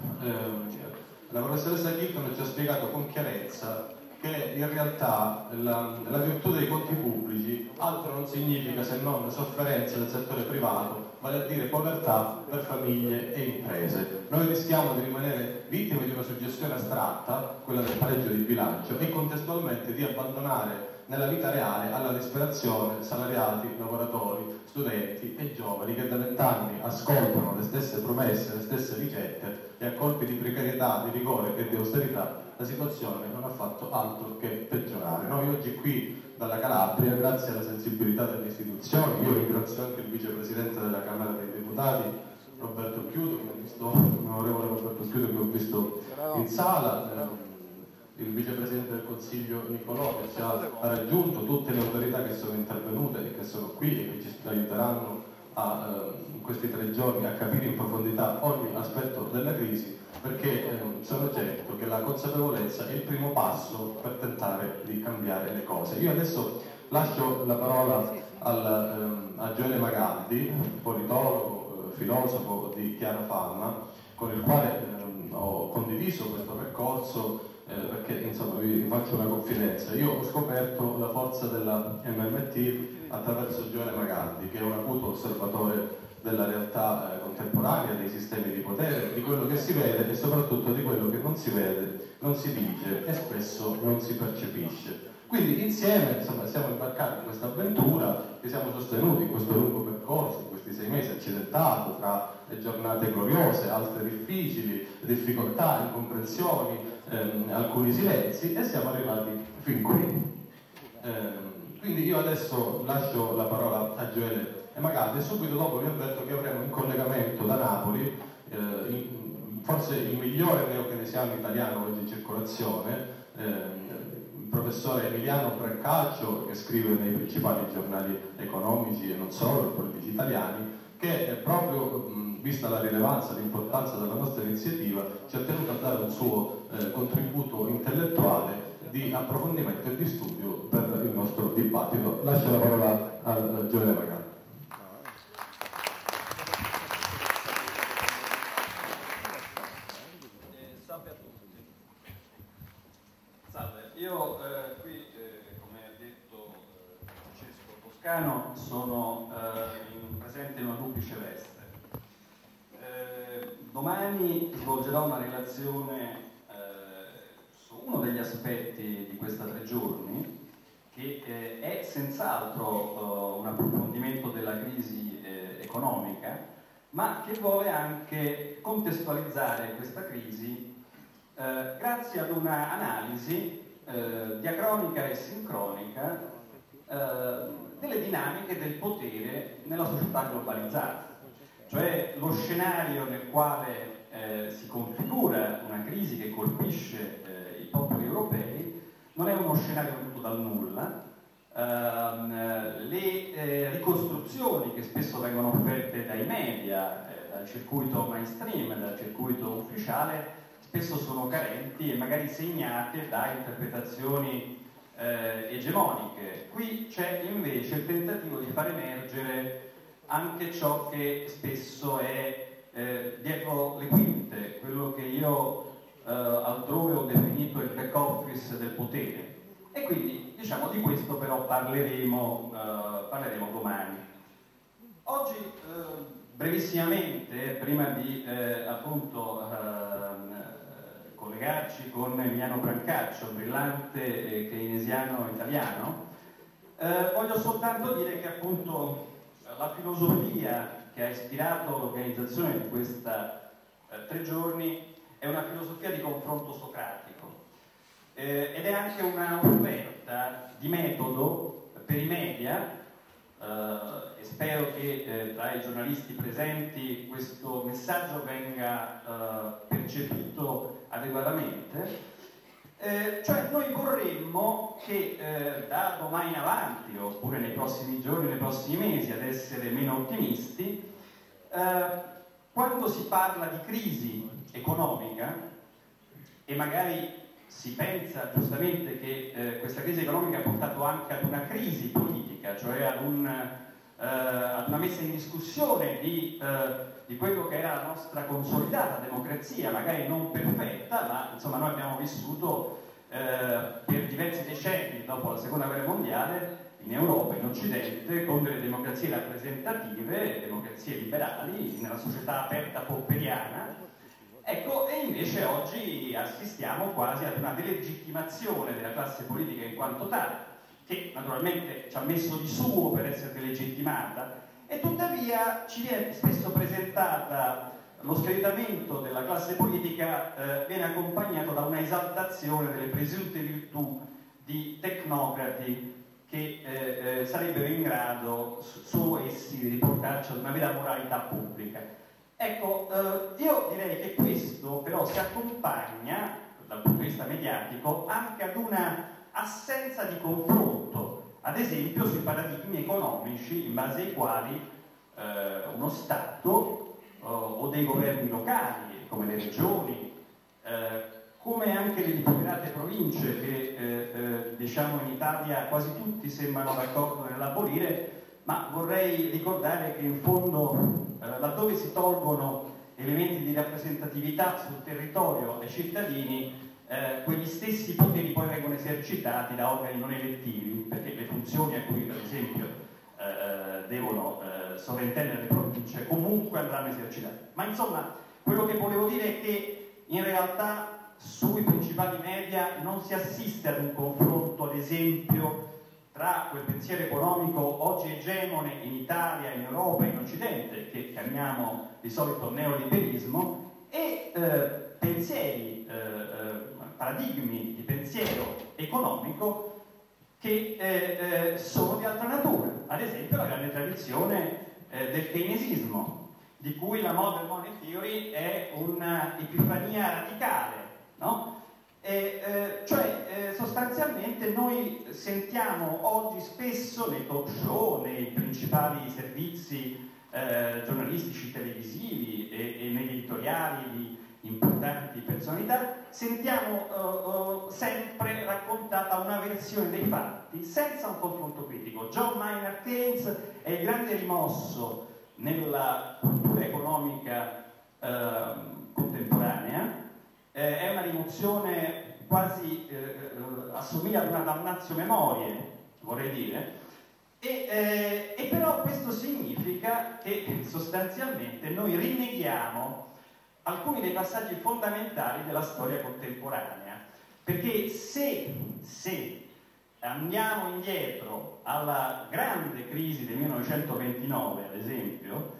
La professoressa Kilton ci ha spiegato con chiarezza che in realtà la virtù dei conti pubblici altro non significa se non sofferenza del settore privato, vale a dire povertà per famiglie e imprese. Noi rischiamo di rimanere vittime di una suggestione astratta, quella del pareggio di bilancio, e contestualmente di abbandonare nella vita reale alla disperazione salariati, lavoratori, studenti e giovani che da 20 anni ascoltano le stesse promesse, le stesse ricette, e a colpi di precarietà, di rigore e di austerità la situazione non ha fatto altro che peggiorare. Noi oggi qui dalla Calabria, grazie alla sensibilità delle istituzioni, io ringrazio anche il vicepresidente della Camera dei Deputati, Roberto Chiuto, l'onorevole Roberto Chiuto che ho visto in sala, il vicepresidente del Consiglio Nicolò che ci ha raggiunto, tutte le autorità che sono intervenute e che sono qui e che ci aiuteranno in questi 3 giorni a capire in profondità ogni aspetto della crisi, perché sono certo che la consapevolezza è il primo passo per tentare di cambiare le cose. Io adesso lascio la parola a Gioele Magaldi, politologo, filosofo di chiara fama, con il quale ho condiviso questo percorso, perché insomma vi faccio una confidenza. Io ho scoperto la forza della MMT attraverso Gioele Magaldi, che è un acuto osservatore della realtà contemporanea, dei sistemi di potere, di quello che si vede e soprattutto di quello che non si vede, non si dice e spesso non si percepisce. Quindi insieme insomma, siamo imbarcati in questa avventura che siamo sostenuti in questo lungo percorso, in questi 6 mesi accidentato, tra le giornate gloriose, altre difficili, difficoltà, incomprensioni, alcuni silenzi, e siamo arrivati fin qui. Quindi io adesso lascio la parola a Gioele e magari subito dopo vi avverto che avremo in collegamento da Napoli forse il migliore neokeynesiano italiano oggi in circolazione, il professore Emiliano Brancaccio, che scrive nei principali giornali economici e non solo, politici italiani, che proprio vista la rilevanza e l'importanza della nostra iniziativa ci ha tenuto a dare un suo contributo intellettuale di approfondimento e di studio per il nostro dibattito. Lascio la parola a Gioele Magaldi. Salve a tutti. Salve, io qui, come ha detto Francesco Toscano, sono presente in una duplice veste. Domani svolgerò una relazione su uno degli aspetti di questi 3 giorni, che è senz'altro un approfondimento della crisi economica, ma che vuole anche contestualizzare questa crisi grazie ad una analisi diacronica e sincronica delle dinamiche del potere nella società globalizzata. Cioè lo scenario nel quale si configura una crisi che colpisce i popoli europei non è uno scenario venuto dal nulla. Le ricostruzioni che spesso vengono offerte dai media, dal circuito mainstream, dal circuito ufficiale, spesso sono carenti e magari segnate da interpretazioni egemoniche. Qui c'è invece il tentativo di far emergere anche ciò che spesso è dietro le quinte, quello che io altrove ho definito il back office del potere. E quindi diciamo di questo però parleremo domani. Oggi brevissimamente, prima di appunto collegarci con Emiliano Brancaccio, brillante keynesiano italiano, voglio soltanto dire che appunto la filosofia che ha ispirato l'organizzazione di questi 3 giorni è una filosofia di confronto socratico ed è anche una offerta di metodo per i media e spero che tra i giornalisti presenti questo messaggio venga percepito adeguatamente. Cioè noi vorremmo che da domani in avanti, oppure nei prossimi giorni, nei prossimi mesi, ad essere meno ottimisti, quando si parla di crisi economica e magari si pensa giustamente che questa crisi economica ha portato anche ad una crisi politica, cioè ad una messa in discussione di quello che era la nostra consolidata democrazia, magari non perfetta, ma insomma noi abbiamo vissuto per diversi decenni dopo la seconda guerra mondiale in Europa, in Occidente, con delle democrazie rappresentative, democrazie liberali, nella società aperta popperiana. Ecco, e invece oggi assistiamo quasi ad una delegittimazione della classe politica in quanto tale. che naturalmente ci ha messo di suo per essere delegittimata, e tuttavia ci viene spesso presentata lo screditamento della classe politica, viene accompagnato da una esaltazione delle presunte virtù di tecnocrati che sarebbero in grado solo essi di riportarci ad una vera moralità pubblica. Ecco, io direi che questo però si accompagna dal punto di vista mediatico anche ad una assenza di confronto, ad esempio sui paradigmi economici in base ai quali uno Stato o dei governi locali, come le regioni, come anche le ripudiate province che diciamo in Italia quasi tutti sembrano d'accordo nell'abolire, ma vorrei ricordare che in fondo laddove si tolgono elementi di rappresentatività sul territorio ai cittadini, quegli stessi poteri poi vengono esercitati da organi non elettivi, perché le funzioni a cui per esempio devono sovrintendere le province comunque andranno esercitate. Ma insomma, quello che volevo dire è che in realtà sui principali media non si assiste ad un confronto, ad esempio, tra quel pensiero economico oggi egemone in Italia, in Europa, in Occidente, che chiamiamo di solito neoliberismo, e pensieri, paradigmi di pensiero economico che sono di altra natura. Ad esempio la grande tradizione del keynesismo, di cui la Modern Money Theory è un'epifania radicale, no? Sostanzialmente noi sentiamo oggi spesso nei talk show, nei principali servizi giornalistici televisivi e negli editoriali di importanti personalità, sentiamo sempre raccontata una versione dei fatti senza un confronto critico. John Maynard Keynes è il grande rimosso nella cultura economica contemporanea, è una rimozione quasi assomiglia ad una damnatio memoriae, vorrei dire, e però questo significa che sostanzialmente noi rinneghiamo alcuni dei passaggi fondamentali della storia contemporanea, perché se andiamo indietro alla grande crisi del 1929, ad esempio,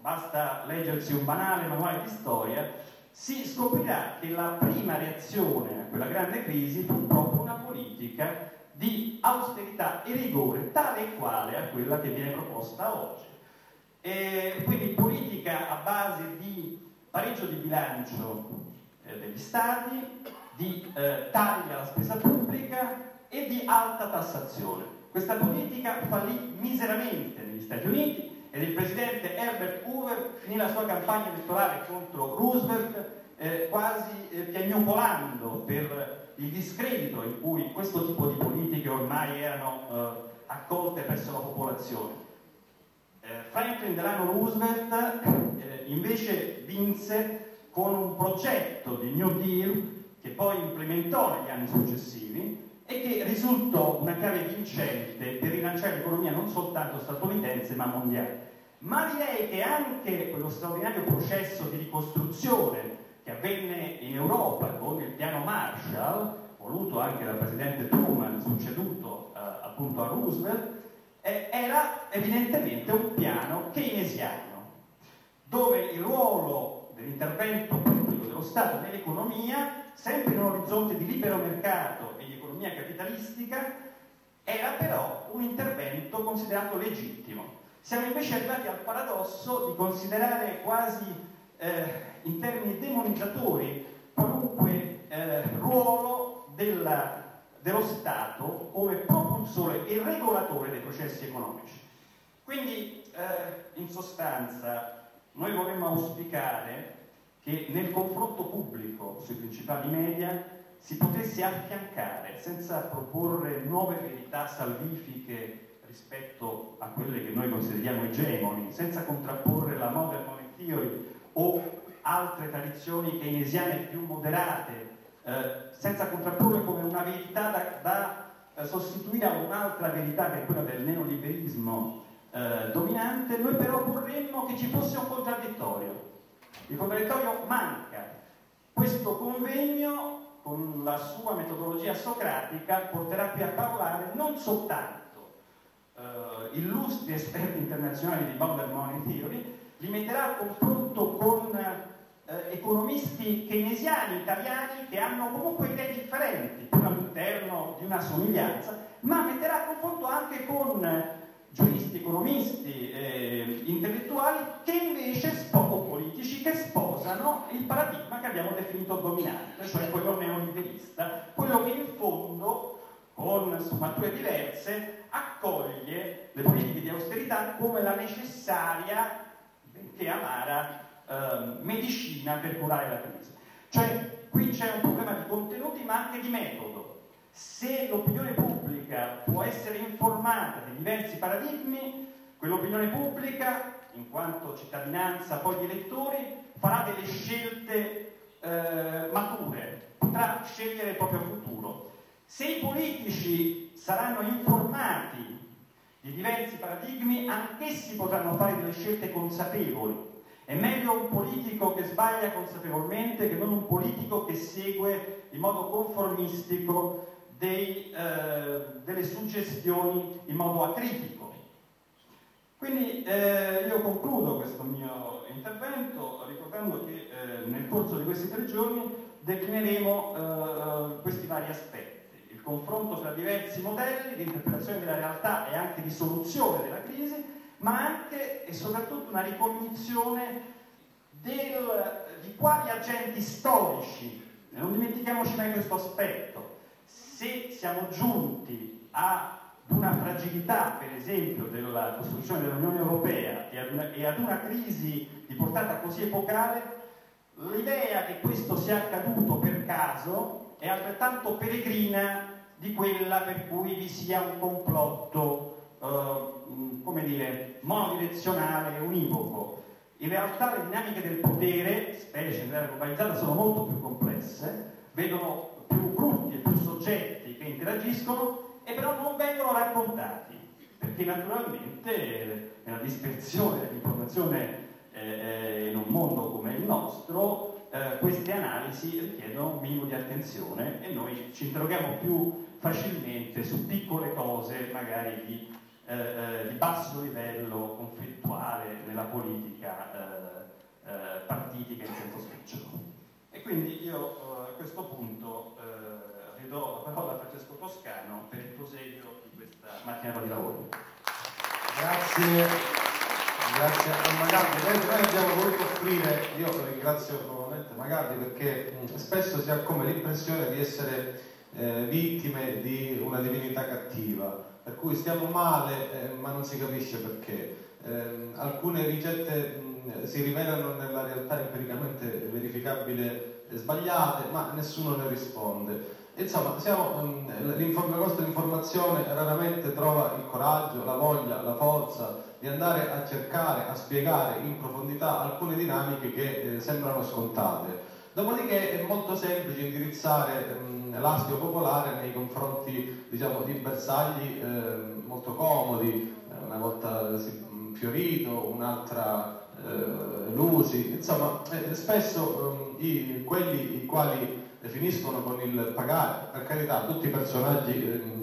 basta leggersi un banale manuale di storia, si scoprirà che la prima reazione a quella grande crisi fu proprio una politica di austerità e rigore tale e quale a quella che viene proposta oggi. Quindi politica a base di pareggio di bilancio degli stati, di tagli alla spesa pubblica e di alta tassazione. Questa politica fallì miseramente negli Stati Uniti ed il presidente Herbert Hoover finì la sua campagna elettorale contro Roosevelt quasi piagnucolando per il discredito in cui questo tipo di politiche ormai erano accolte presso la popolazione. Franklin Delano Roosevelt invece vinse con un progetto di New Deal che poi implementò negli anni successivi e che risultò una chiave vincente per rilanciare l'economia non soltanto statunitense ma mondiale. Ma direi che anche quello straordinario processo di ricostruzione che avvenne in Europa con il piano Marshall, voluto anche dal presidente Truman, succeduto appunto a Roosevelt, era evidentemente un piano keynesiano, dove il ruolo dell'intervento pubblico dello Stato nell'economia, sempre in un orizzonte di libero mercato e di economia capitalistica, era però un intervento considerato legittimo. Siamo invece arrivati al paradosso di considerare quasi in termini demonizzatori qualunque ruolo dello Stato come propulsore e regolatore dei processi economici. Quindi, in sostanza, noi vorremmo auspicare che nel confronto pubblico sui principali media si potesse affiancare, senza proporre nuove verità salvifiche rispetto a quelle che noi consideriamo egemoni, senza contrapporre la Modern Money Theory o altre tradizioni keynesiane più moderate, senza contrapporre come una verità da sostituire a un'altra verità che è quella del neoliberismo dominante, noi però vorremmo che ci fosse un contraddittorio. Il contraddittorio manca. Questo convegno con la sua metodologia socratica, porterà qui a parlare non soltanto illustri esperti internazionali di Boundary Money Theory, li metterà a confronto con economisti keynesiani italiani che hanno comunque idee differenti, pur all'interno di una somiglianza, ma metterà a confronto anche con giuristi, economisti, intellettuali che invece, poco politici, che sposano il paradigma che abbiamo definito dominante, cioè quello neoliberista, quello che in fondo, con sfumature diverse, accoglie le politiche di austerità come la necessaria, benché amara, medicina per curare la crisi. Cioè, qui c'è un problema di contenuti ma anche di metodo. Se l'opinione pubblica può essere informata di diversi paradigmi, quell'opinione pubblica, in quanto cittadinanza poi di elettori, farà delle scelte mature, potrà scegliere il proprio futuro. Se i politici saranno informati di diversi paradigmi, anch'essi potranno fare delle scelte consapevoli. È meglio un politico che sbaglia consapevolmente che non un politico che segue in modo conformistico delle suggestioni in modo acritico. Quindi io concludo questo mio intervento ricordando che nel corso di questi 3 giorni declineremo questi vari aspetti. Il confronto tra diversi modelli di interpretazione della realtà e anche di soluzione della crisi, ma anche e soprattutto una ricognizione di quali agenti storici, e non dimentichiamoci mai questo aspetto, se siamo giunti ad una fragilità, per esempio, della costruzione dell'Unione Europea e ad una crisi di portata così epocale, l'idea che questo sia accaduto per caso è altrettanto peregrina di quella per cui vi sia un complotto come dire, monodirezionale e univoco. In realtà le dinamiche del potere, specie nell'era globalizzata, sono molto più complesse, vedono più gruppi e più soggetti che interagiscono e però non vengono raccontati, perché naturalmente nella dispersione dell'informazione in un mondo come il nostro queste analisi richiedono un minimo di attenzione e noi ci interroghiamo più facilmente su piccole cose magari di basso livello conflittuale nella politica partitica in senso spicciolo. E quindi io a questo punto ridò la parola a Francesco Toscano per il proseguio di questa mattinata di lavoro. Grazie a Magardi. Noi abbiamo voluto offrire, io ringrazio nuovamente Magardi perché spesso si ha come l'impressione di essere vittime di una divinità cattiva, per cui stiamo male ma non si capisce perché. Alcune ricette si rivelano nella realtà empiricamente verificabile sbagliate, ma nessuno ne risponde. Insomma, la nostra informazione raramente trova il coraggio, la voglia, la forza di andare a cercare, a spiegare in profondità alcune dinamiche che sembrano scontate. Dopodiché è molto semplice indirizzare l'astio popolare nei confronti, diciamo, di bersagli molto comodi, una volta fiorito, un'altra lusi, insomma, spesso quelli i quali finiscono con il pagare, per carità, tutti i personaggi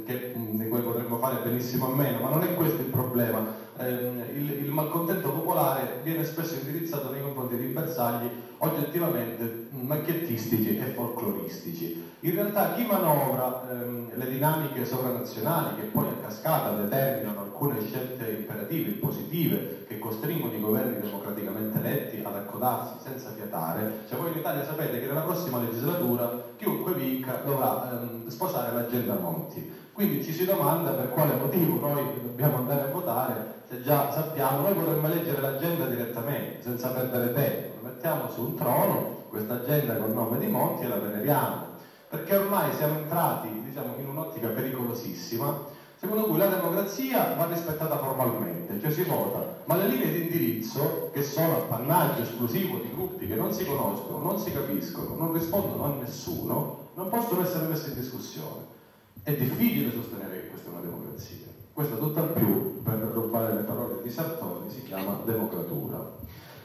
di cui potremmo fare benissimo a meno, ma non è questo il problema. Il malcontento popolare viene spesso indirizzato nei confronti di bersagli oggettivamente macchiettistici e folcloristici. In realtà chi manovra le dinamiche sovranazionali che poi a cascata determinano alcune scelte imperative, impositive, che costringono i governi democraticamente eletti ad accodarsi senza fiatare, cioè voi in Italia sapete che nella prossima legislatura chiunque vinca dovrà sposare l'agenda Monti. Quindi ci si domanda per quale motivo noi dobbiamo andare a votare, se già sappiamo, noi potremmo leggere l'agenda direttamente, senza perdere tempo, la mettiamo su un trono, questa agenda col nome di Monti e la veneriamo, perché ormai siamo entrati, diciamo, in un'ottica pericolosissima, secondo cui la democrazia va rispettata formalmente, cioè si vota, ma le linee di indirizzo, che sono appannaggio esclusivo di gruppi che non si conoscono, non si capiscono, non rispondono a nessuno, non possono essere messe in discussione. È difficile sostenere che questa è una democrazia. Questo tutt'al più, per rubare le parole di Sartori, si chiama democratura.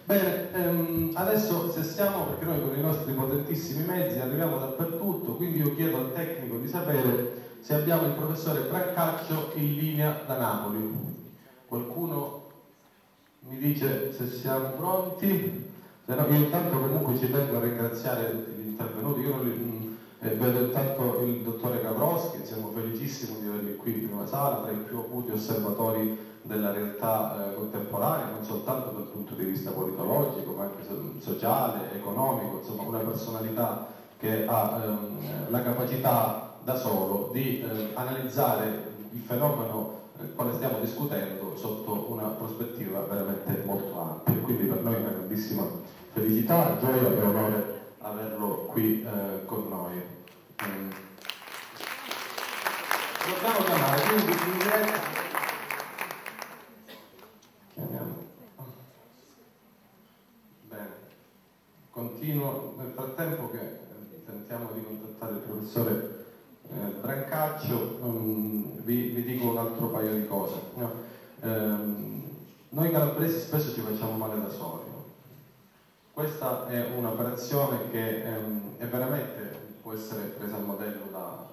Bene, Adesso se siamo, perché noi con i nostri potentissimi mezzi arriviamo dappertutto, quindi io chiedo al tecnico di sapere se abbiamo il professore Brancaccio in linea da Napoli. Qualcuno mi dice se siamo pronti? Se no, io intanto comunque ci tengo a ringraziare tutti gli intervenuti. Io vedo intanto il dottore Gavroschi, siamo felicissimi di averli qui in prima sala, tra i più acuti osservatori della realtà contemporanea, non soltanto dal punto di vista politologico, ma anche sociale, economico, insomma una personalità che ha la capacità da solo di analizzare il fenomeno quale stiamo discutendo sotto una prospettiva veramente molto ampia. Quindi per noi è una grandissima felicità, gioia e onore averlo qui con noi. Dobbiamo chiamare quindi in diretta. Chiamiamo. Bene, continuo nel frattempo che tentiamo di contattare il professore Brancaccio. Vi dico un altro paio di cose. Noi calabresi spesso ci facciamo male da soli. Questa è un'operazione che è veramente può essere presa a modello dal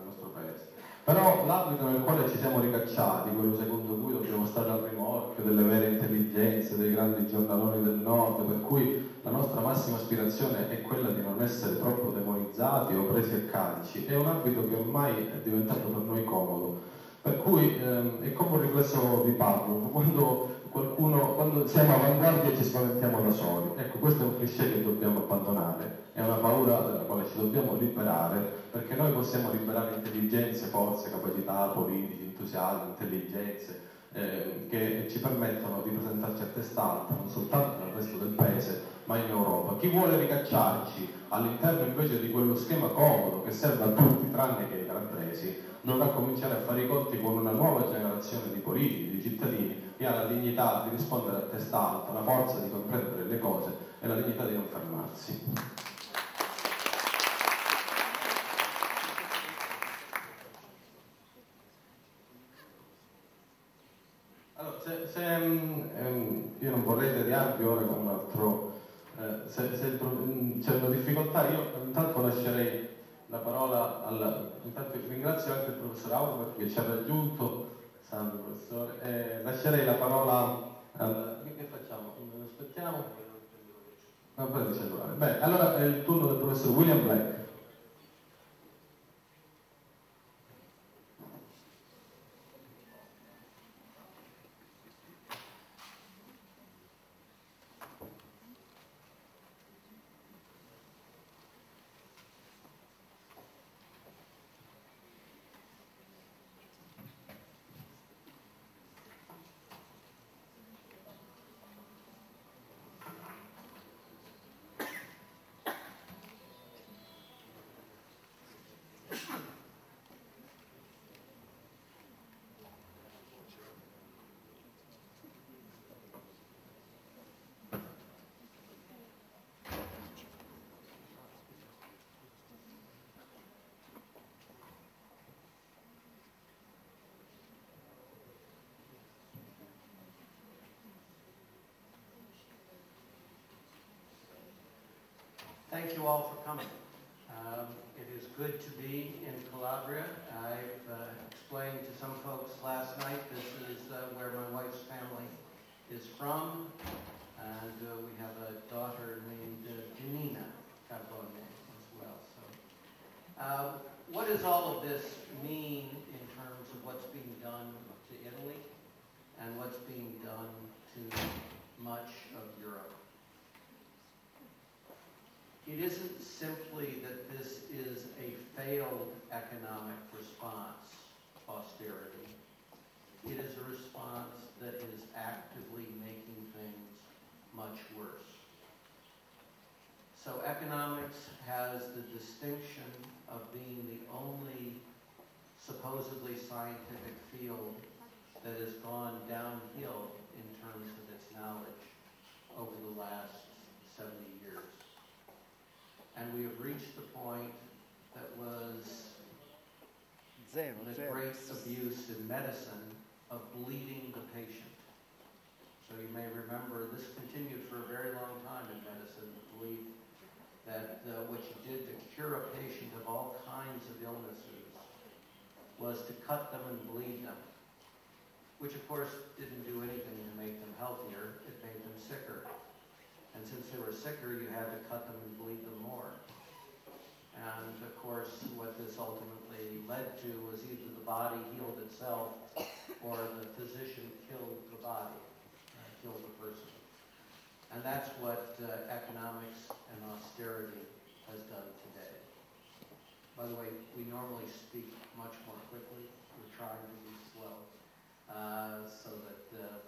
nostro paese. Però l'ambito nel quale ci siamo ricacciati, quello secondo cui dobbiamo stare al rimorchio delle vere intelligenze, dei grandi giornaloni del nord, per cui la nostra massima aspirazione è quella di non essere troppo demonizzati o presi a carici, è un ambito che ormai è diventato per noi comodo. Per cui è come un riflesso di Pavlov, quando siamo avanguardia ci spaventiamo da soli. Ecco, questo è un cliché che dobbiamo abbandonare, è una paura dalla quale ci dobbiamo liberare, perché noi possiamo liberare intelligenze, forze, capacità politiche, entusiasmi, intelligenze che ci permettono di presentarci a testa alta non soltanto nel resto del paese ma in Europa. Chi vuole ricacciarci all'interno invece di quello schema comodo che serve a tutti tranne che ai calabresi dovrà cominciare a fare i conti con una nuova generazione di politici, di cittadini che ha la dignità di rispondere a testa alta, la forza di comprendere le cose e la dignità di non fermarsi. Allora, io non vorrei tediarvi ora con un altro, se c'è una difficoltà, io intanto lascerei la parola intanto ringrazio anche il professor Auer che ci ha raggiunto, salve professore, lascerei la parola che facciamo? Aspettiamo? Non prende il cellulare. Bene, allora è il turno del professor William Black. Thank you all for coming. It is good to be in Calabria. I've explained to some folks last night this is where my wife's family is from, and we have a daughter named Janina Carbone as well. So, what does all of this mean in terms of what's being done to Italy and what's being done to much of Europe? It isn't simply that this is a failed economic response, austerity. It is a response that is actively making things much worse. So economics has the distinction of being the only supposedly scientific field that has gone downhill in terms of its knowledge over the last 70 years. And we have reached the point that was the great abuse in medicine of bleeding the patient. So you may remember this continued for a very long time in medicine, the belief that what you did to cure a patient of all kinds of illnesses was to cut them and bleed them, which of course didn't do anything to make them healthier, it made them sicker. And since they were sicker, you had to cut them and bleed them more. And of course, what this ultimately led to was either the body healed itself or the physician killed the body, killed the person. And that's what economics and austerity has done today. By the way, we normally speak much more quickly. We're trying to be slow so that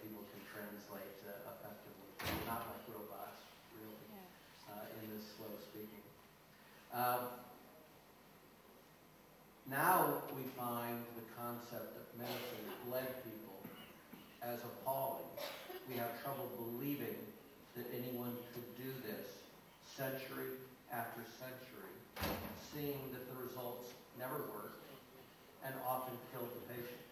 people can translate effectively. We're not like robots, really, in this slow speaking. Now we find the concept of medicine led people as appalling. We have trouble believing that anyone could do this century after century, seeing that the results never worked and often killed the patient.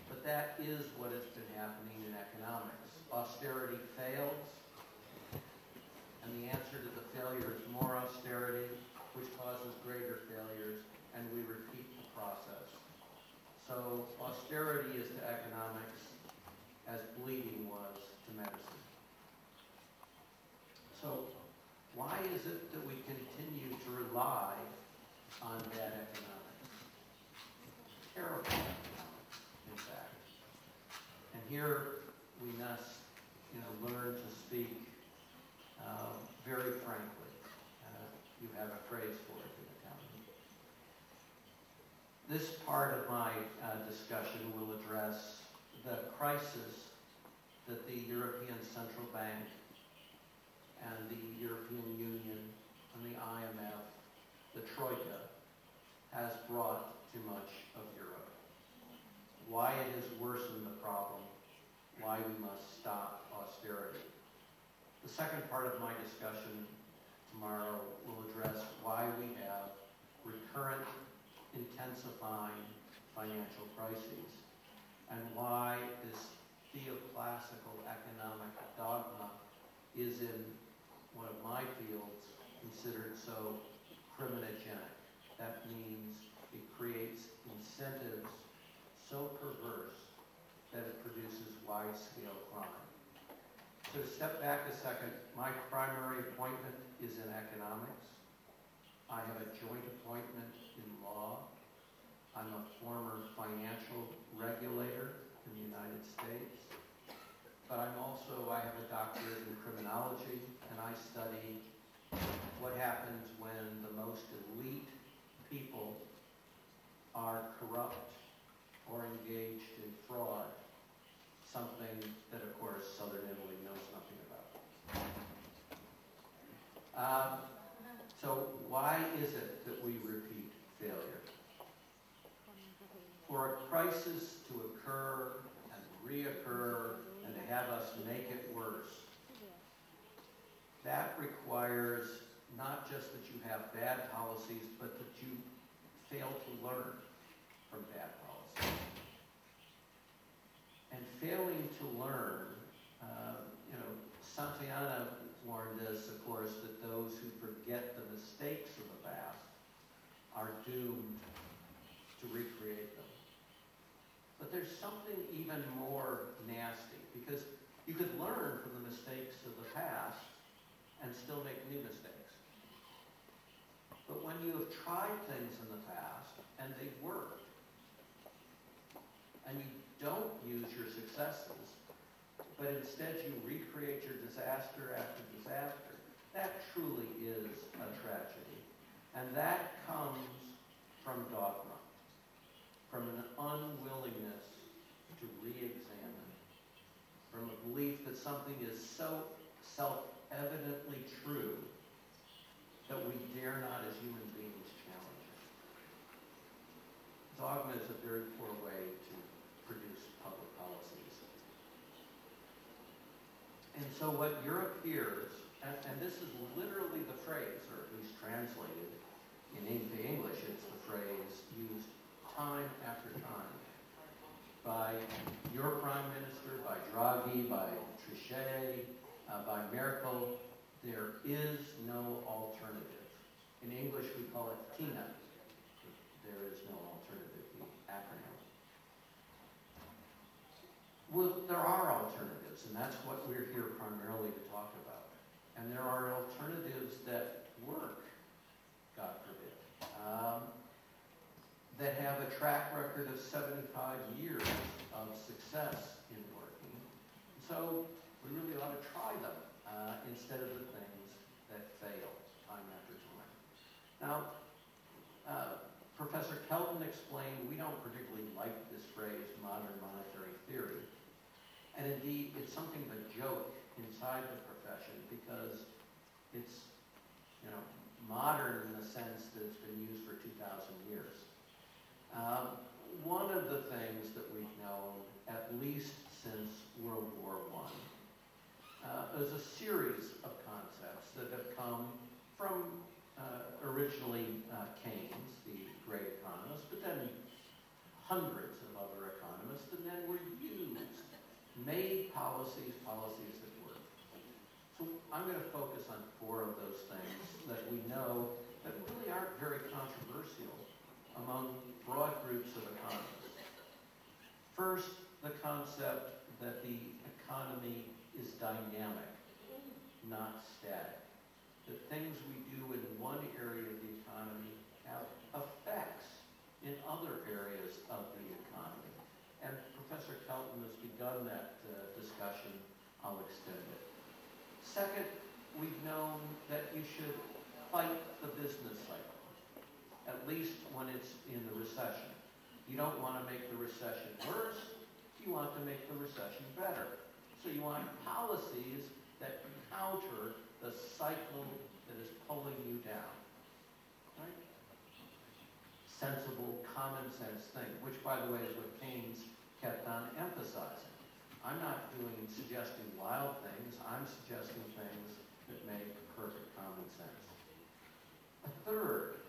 But that is what has been happening in economics. Austerity fails, and the answer to the failure is more austerity, which causes greater failures, and we repeat the process. So austerity is to economics as bleeding was to medicine. So why is it that we continue to rely on bad economics? Terrible economics, in fact. And here we must, learn to speak very frankly. You have a phrase for it in accounting. This part of my discussion will address the crisis that the European Central Bank and the European Union and the IMF, the Troika, has brought to much of Europe. Why it has worsened the problem, why we must stop austerity. The second part of my discussion tomorrow will address why we have recurrent, intensifying financial crises, and why this theoclassical economic dogma is in one of my fields considered so criminogenic. That means it creates incentives so perverse that it produces wide-scale crime. So to step back a second, my primary appointment is in economics. I have a joint appointment in law. I'm a former financial regulator in the United States. But I have a doctorate in criminology, and I study what happens when the most elite people are corrupt or engaged in fraud, something that, of course, Southern Italy knows nothing about. So why is it that we repeat failure? For a crisis to occur and reoccur and to have us make it worse, that requires not just that you have bad policies, but that you fail to learn from bad policies. And failing to learn, Santayana warned us, of course, that those who forget the mistakes of the past are doomed to recreate them. But there's something even more nasty, because you could learn from the mistakes of the past and still make new mistakes. But when you have tried things in the past and they've worked, and you don't use your successes, but instead you recreate your disaster after disaster, that truly is a tragedy. And that comes from dogma, from an unwillingness to re-examine, from a belief that something is so self-evidently true that we dare not as human beings challenge it. Dogma is a very poor way to produce public policies. And so what Europe hears, and this is literally the phrase, or at least translated into English, it's the phrase used time after time by your Prime Minister, by Draghi, by Trichet, by Merkel. There is no alternative. In English, we call it TINA. There is no alternative, the acronym. Well, there are alternatives, and that's what we're here primarily to talk about. And there are alternatives that work, God forbid, that have a track record of 75 years of success in working. So we really ought to try them instead of the things that fail time after time. Now, Professor Kelton explained we don't particularly like this phrase, modern monetary theory. And indeed, it's something of a joke inside the profession because it's, modern in the sense that it's been used for 2,000 years. One of the things that we've known, at least since World War I, is a series of concepts that have come from originally Keynes, the great economist, but then hundreds of other economists, and then were used, made policies that work. So I'm going to focus on 4 of those things that we know that really aren't very controversial among broad groups of economists. First, the concept that the economy is dynamic, not static. That things we do in one area of the economy have effects in other areas of the economy. And Professor Kelton has begun that discussion. I'll extend it. Second, we've known that you should fight the business cycle, at least when it's in the recession. You don't want to make the recession worse. You want to make the recession better. So you want policies that counter the cycle that is pulling you down. Right? Sensible, common sense thing, which, by the way, is what Keynes kept on emphasizing. I'm not suggesting wild things. I'm suggesting things that make perfect common sense. A third,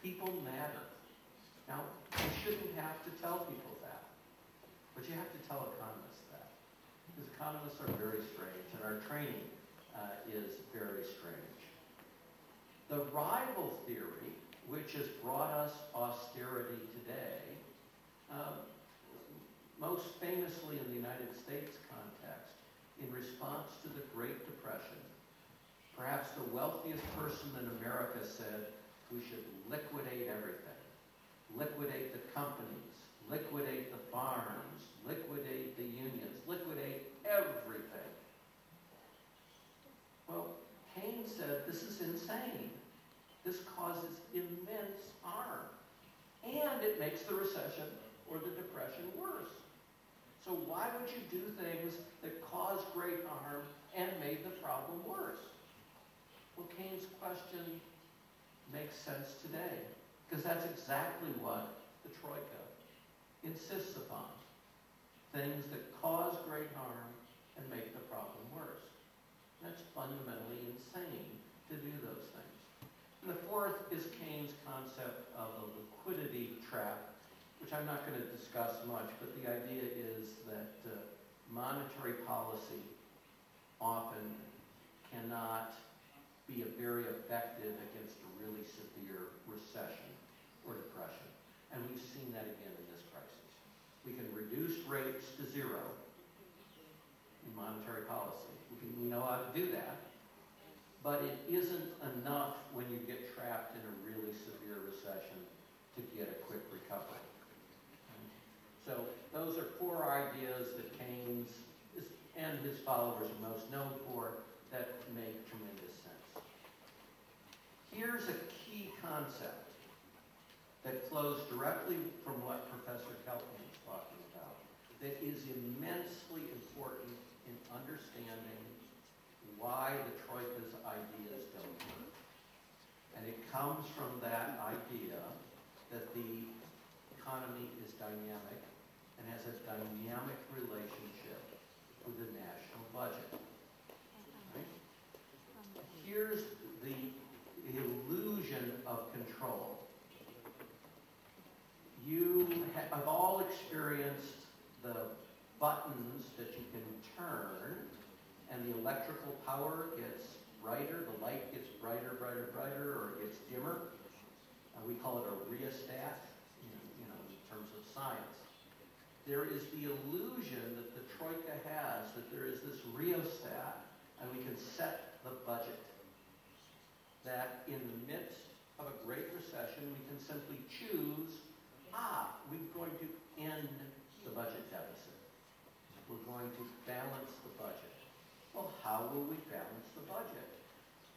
people matter. Now, you shouldn't have to tell people that, but you have to tell economists that. Because economists are very strange, and our training is very strange. The rival theory, which has brought us austerity today, most famously in the United States context, in response to the Great Depression, perhaps the wealthiest person in America said, we should liquidate everything. Liquidate the companies, liquidate the farms, liquidate the unions, liquidate everything. Well, Keynes said, this is insane. This causes immense harm. And it makes the recession or the depression worse. So why would you do things that cause great harm and made the problem worse? Well, Keynes' question makes sense today, because that's exactly what the Troika insists upon. Things that cause great harm and make the problem worse. That's fundamentally insane to do those things. And the fourth is Keynes' concept of a liquidity trap, which I'm not going to discuss much, but the idea is that monetary policy often cannot be very effective against a really severe recession or depression. And we've seen that again in this crisis. We can reduce rates to zero in monetary policy. We know how to do that. But it isn't enough when you get trapped in a really severe recession to get a quick recovery. So those are 4 ideas that Keynes and his followers are most known for that make tremendous sense. Here's a key concept that flows directly from what Professor Kelton was talking about that is immensely important in understanding why the Troika's ideas don't work. And it comes from that idea that the economy is dynamic and has a dynamic relationship with the national budget. Right? Here's the illusion of control. You have all experienced the buttons that you can turn, and the electrical power gets brighter, the light gets brighter, brighter, brighter, or it gets dimmer. We call it a rheostat, in terms of science. There is the illusion that the Troika has that there is this rheostat, and we can set the budget. That in the midst of a great recession, we can simply choose, we're going to end the budget deficit. We're going to balance the budget. Well, how will we balance the budget?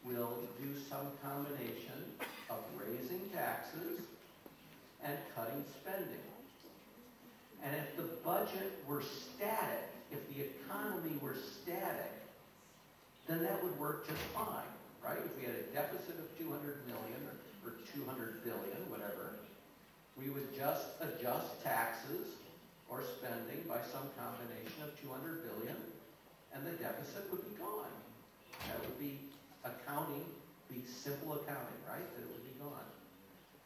We'll do some combination of raising taxes and cutting spending. And if the budget were static, if the economy were static, then that would work just fine, right? If we had a deficit of 200 million or 200 billion, whatever, we would just adjust taxes or spending by some combination of 200 billion, and the deficit would be gone. That would be accounting, be simple accounting, right? That it would be gone.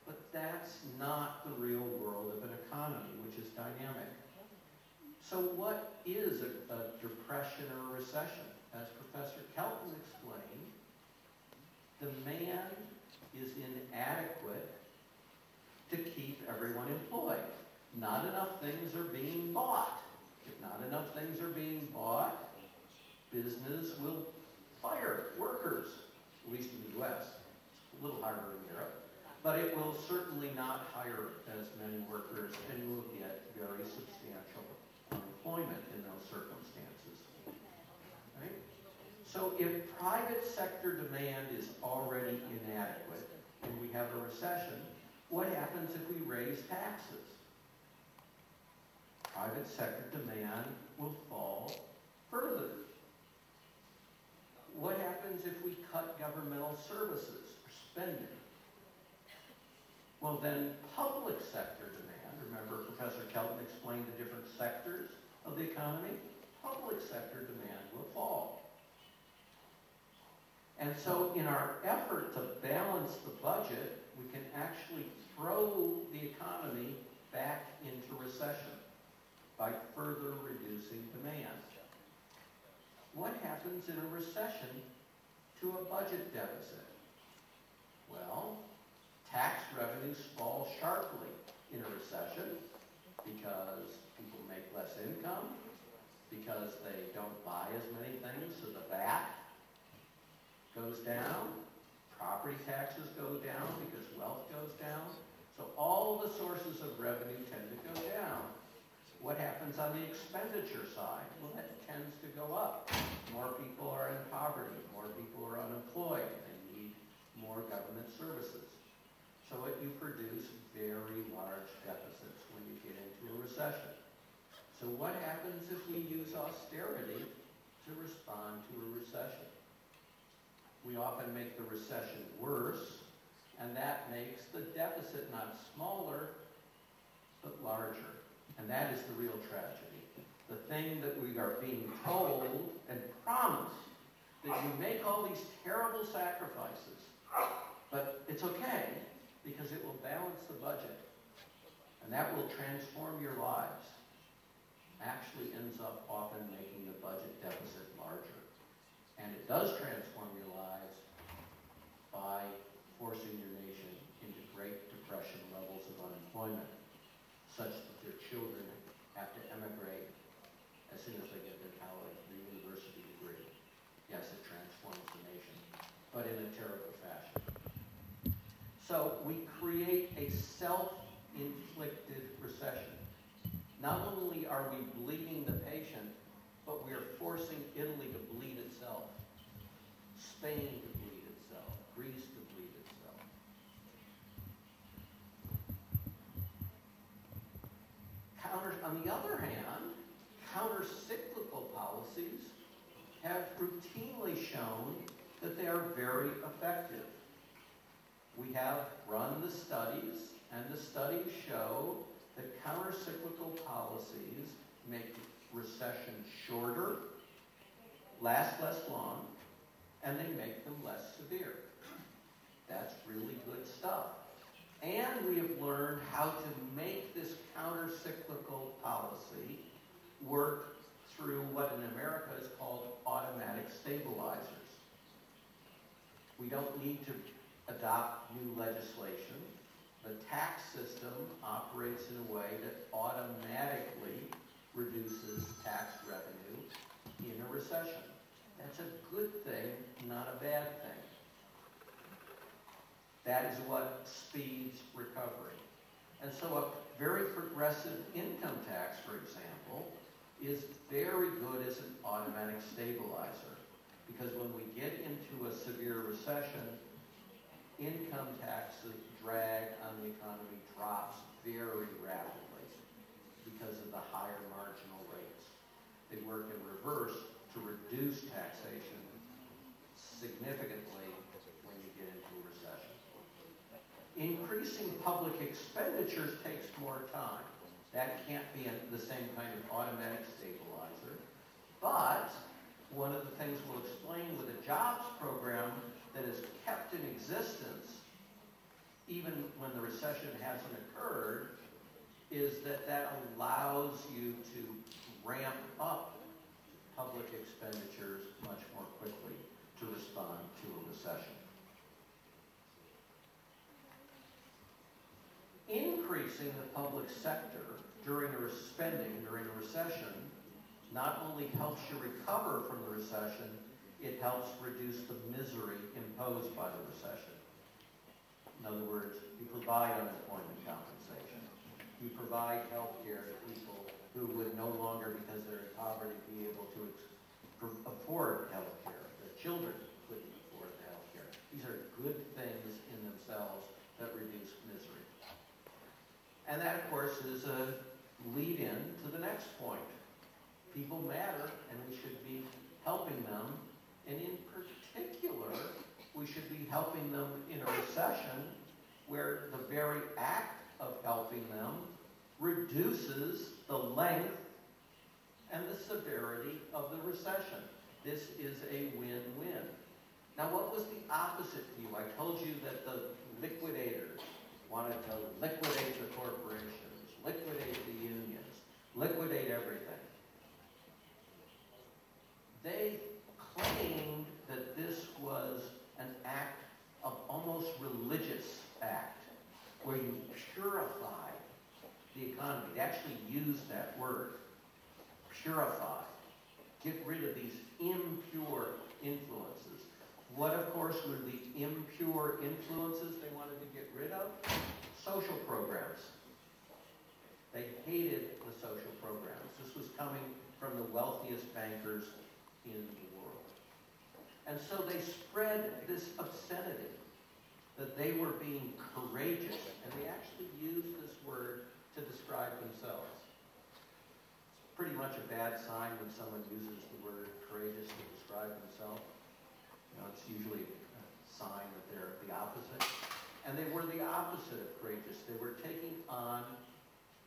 But that's not the real world of an economy, which is dynamic. So what is a depression or a recession? As Professor Kelton explained, demand is inadequate to keep everyone employed. Not enough things are being bought. If not enough things are being bought, business will fire workers, at least in the U.S. A little harder in Europe. But it will certainly not hire as many workers, and you will get very substantial unemployment in those circumstances. Right? So if private sector demand is already inadequate, and we have a recession, what happens if we raise taxes? Private sector demand will fall further. What happens if we cut governmental services or spending? Well, then public sector demand, remember Professor Kelton explained the different sectors of the economy, public sector demand will fall. And so in our effort to balance the budget, we can actually throw the economy back into recession by further reducing demand. What happens in a recession to a budget deficit? Well, tax revenues fall sharply in a recession because people make less income, because they don't buy as many things, so the VAT goes down, property taxes go down because wealth goes down. So all the sources of revenue tend to go down. What happens on the expenditure side? Well, that tends to go up. More people are in poverty, more people are unemployed, they need more government services. So you produce very large deficits when you get into a recession. So what happens if we use austerity to respond to a recession? We often make the recession worse, and that makes the deficit not smaller, but larger. And that is the real tragedy. The thing that we are being told and promised, that you make all these terrible sacrifices, but it's okay, because it will balance the budget, and that will transform your lives, actually ends up often making the budget deficit larger. And it does transform your lives by forcing your nation into Great Depression levels of unemployment, such that their children have to emigrate as soon as they get their college, their university degree. Yes, it transforms the nation, but in a terrible fashion. So we create a self-inflicted recession. Not only are we bleeding the patient, but we are forcing Italy to bleed itself, Spain to bleed itself, Greece to bleed itself. On the other hand, counter-cyclical policies have routinely shown that they are very effective. We have run the studies, and the studies show that counter-cyclical policies make recession shorter, last less long, and they make them less severe. That's really good stuff. And we have learned how to make this counter-cyclical policy work through what in America is called automatic stabilizers. We don't need to adopt new legislation. The tax system operates in a way that automatically reduces tax revenue in a recession. That's a good thing, not a bad thing. That is what speeds recovery. And so a very progressive income tax, for example, is very good as an automatic stabilizer. Because when we get into a severe recession, income taxes drag on the economy drops very rapidly because of the higher marginal rates. They work in reverse to reduce taxation significantly when you get into a recession. Increasing public expenditures takes more time. That can't be the same kind of automatic stabilizer. But one of the things we'll explain with a jobs program that is kept in existence even when the recession hasn't occurred is that that allows you to ramp up public expenditures much more quickly to respond to a recession. Increasing the public sector during spending during a recession not only helps you recover from the recession, it helps reduce the misery imposed by the recession. In other words, you provide unemployment compensation. You provide health care to people who would no longer, because they're in poverty, be able to afford health care. Their children couldn't afford the health care. These are good things in themselves that reduce misery. And that, of course, is a lead-in to the next point. People matter, and we should be helping them. And in particular, we should be helping them in a recession where the very act of helping them reduces the length and the severity of the recession. This is a win-win. Now, what was the opposite view? I told you that the liquidators wanted to liquidate the corporations, liquidate the unions, liquidate everything. They claimed that this was an act of almost religious act, where you purify the economy. They actually used that word, purify. Get rid of these impure influences. What, of course, were the impure influences they wanted to get rid of? Social programs. They hated the social programs. This was coming from the wealthiest bankers in the world. And so they spread this obscenity that they were being courageous, and they actually used this word to describe themselves. It's pretty much a bad sign when someone uses the word courageous to describe themselves. You know, it's usually a sign that they're the opposite. And they were the opposite of courageous. They were taking on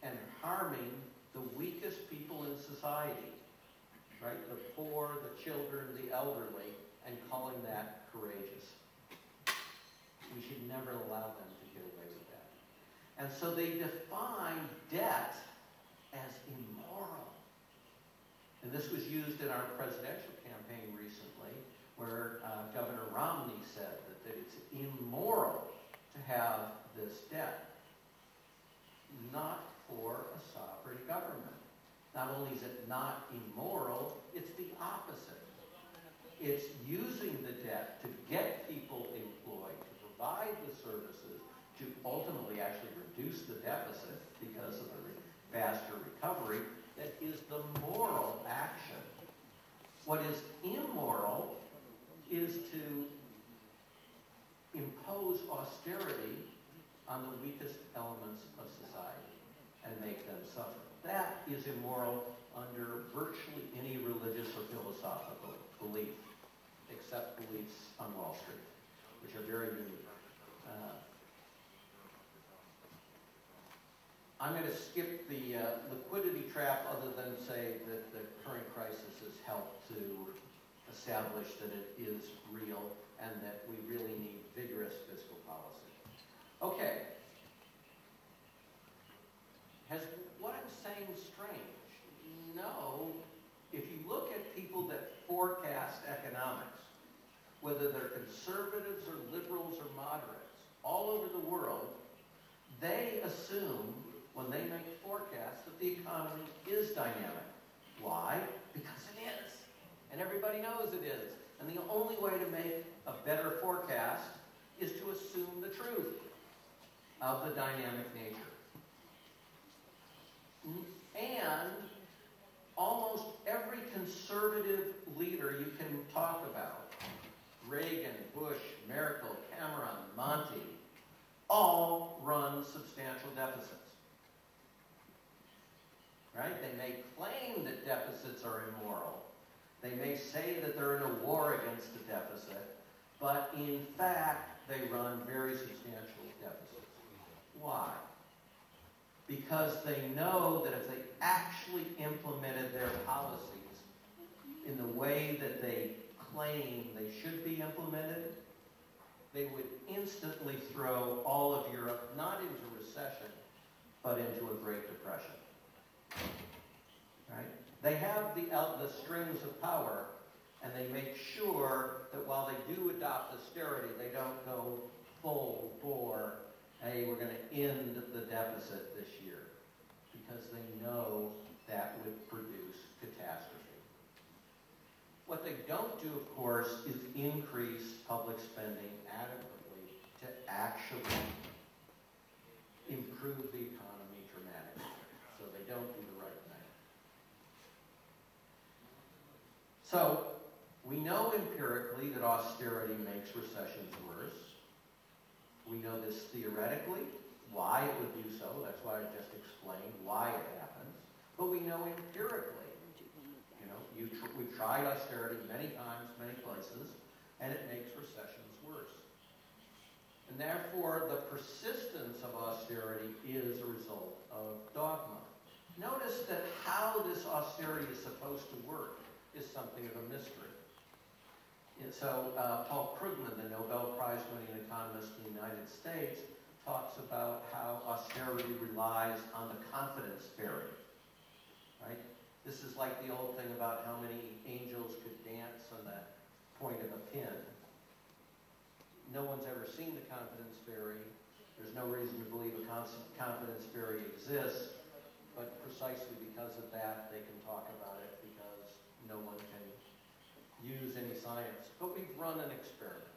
and harming the weakest people in society, right? The poor, the children, the elderly, and calling that courageous. We should never allow them to get away with that. And so they define debt as immoral. And this was used in our presidential campaign recently, where Governor Romney said that it's immoral to have this debt. Not for a sovereign government. Not only is it not immoral, it's the opposite. It's using the debt to get people employed, to provide the services, to ultimately actually reduce the deficit because of the faster recovery, that is the moral action. What is immoral is to impose austerity on the weakest elements of society and make them suffer. That is immoral under virtually any religious or philosophical belief, except beliefs on Wall Street, which are very unique. I'm going to skip the liquidity trap, other than say that the current crisis has helped to establish that it is real and that we really need vigorous fiscal policy. Okay. Has what I'm saying strange? No, forecast economics, whether they're conservatives or liberals or moderates, all over the world, they assume when they make forecasts that the economy is dynamic. Why? Because it is. And everybody knows it is. And the only way to make a better forecast is to assume the truth of the dynamic nature. And almost every conservative leader you can talk about, Reagan, Bush, Merkel, Cameron, Monty, all run substantial deficits. Right? They may claim that deficits are immoral. They may say that they're in a war against the deficit, but in fact, they run very substantial deficits. Why? Because they know that if they actually implemented their policies in the way that they claim they should be implemented, they would instantly throw all of Europe not into recession, but into a Great Depression. Right? They have the strings of power, and they make sure that while they do adopt austerity, they don't go full bore, hey, we're going to end the deficit this year, because they know that would produce catastrophe. What they don't do, of course, is increase public spending adequately to actually improve the economy dramatically. So they don't do the right thing. So we know empirically that austerity makes recessions worse. We know this theoretically, why it would do so. That's why I just explained why it happens. But we know empirically. We've tried austerity many times, many places, and it makes recessions worse. And therefore, the persistence of austerity is a result of dogma. Notice that how this austerity is supposed to work is something of a mystery. And so Paul Krugman, the Nobel Prize-winning economist in the United States, talks about how austerity relies on the confidence fairy. Right? This is like the old thing about how many angels could dance on the point of a pin. No one's ever seen the confidence fairy. There's no reason to believe a confidence fairy exists, but precisely because of that, they can talk about it because no one can use any science. But we've run an experiment.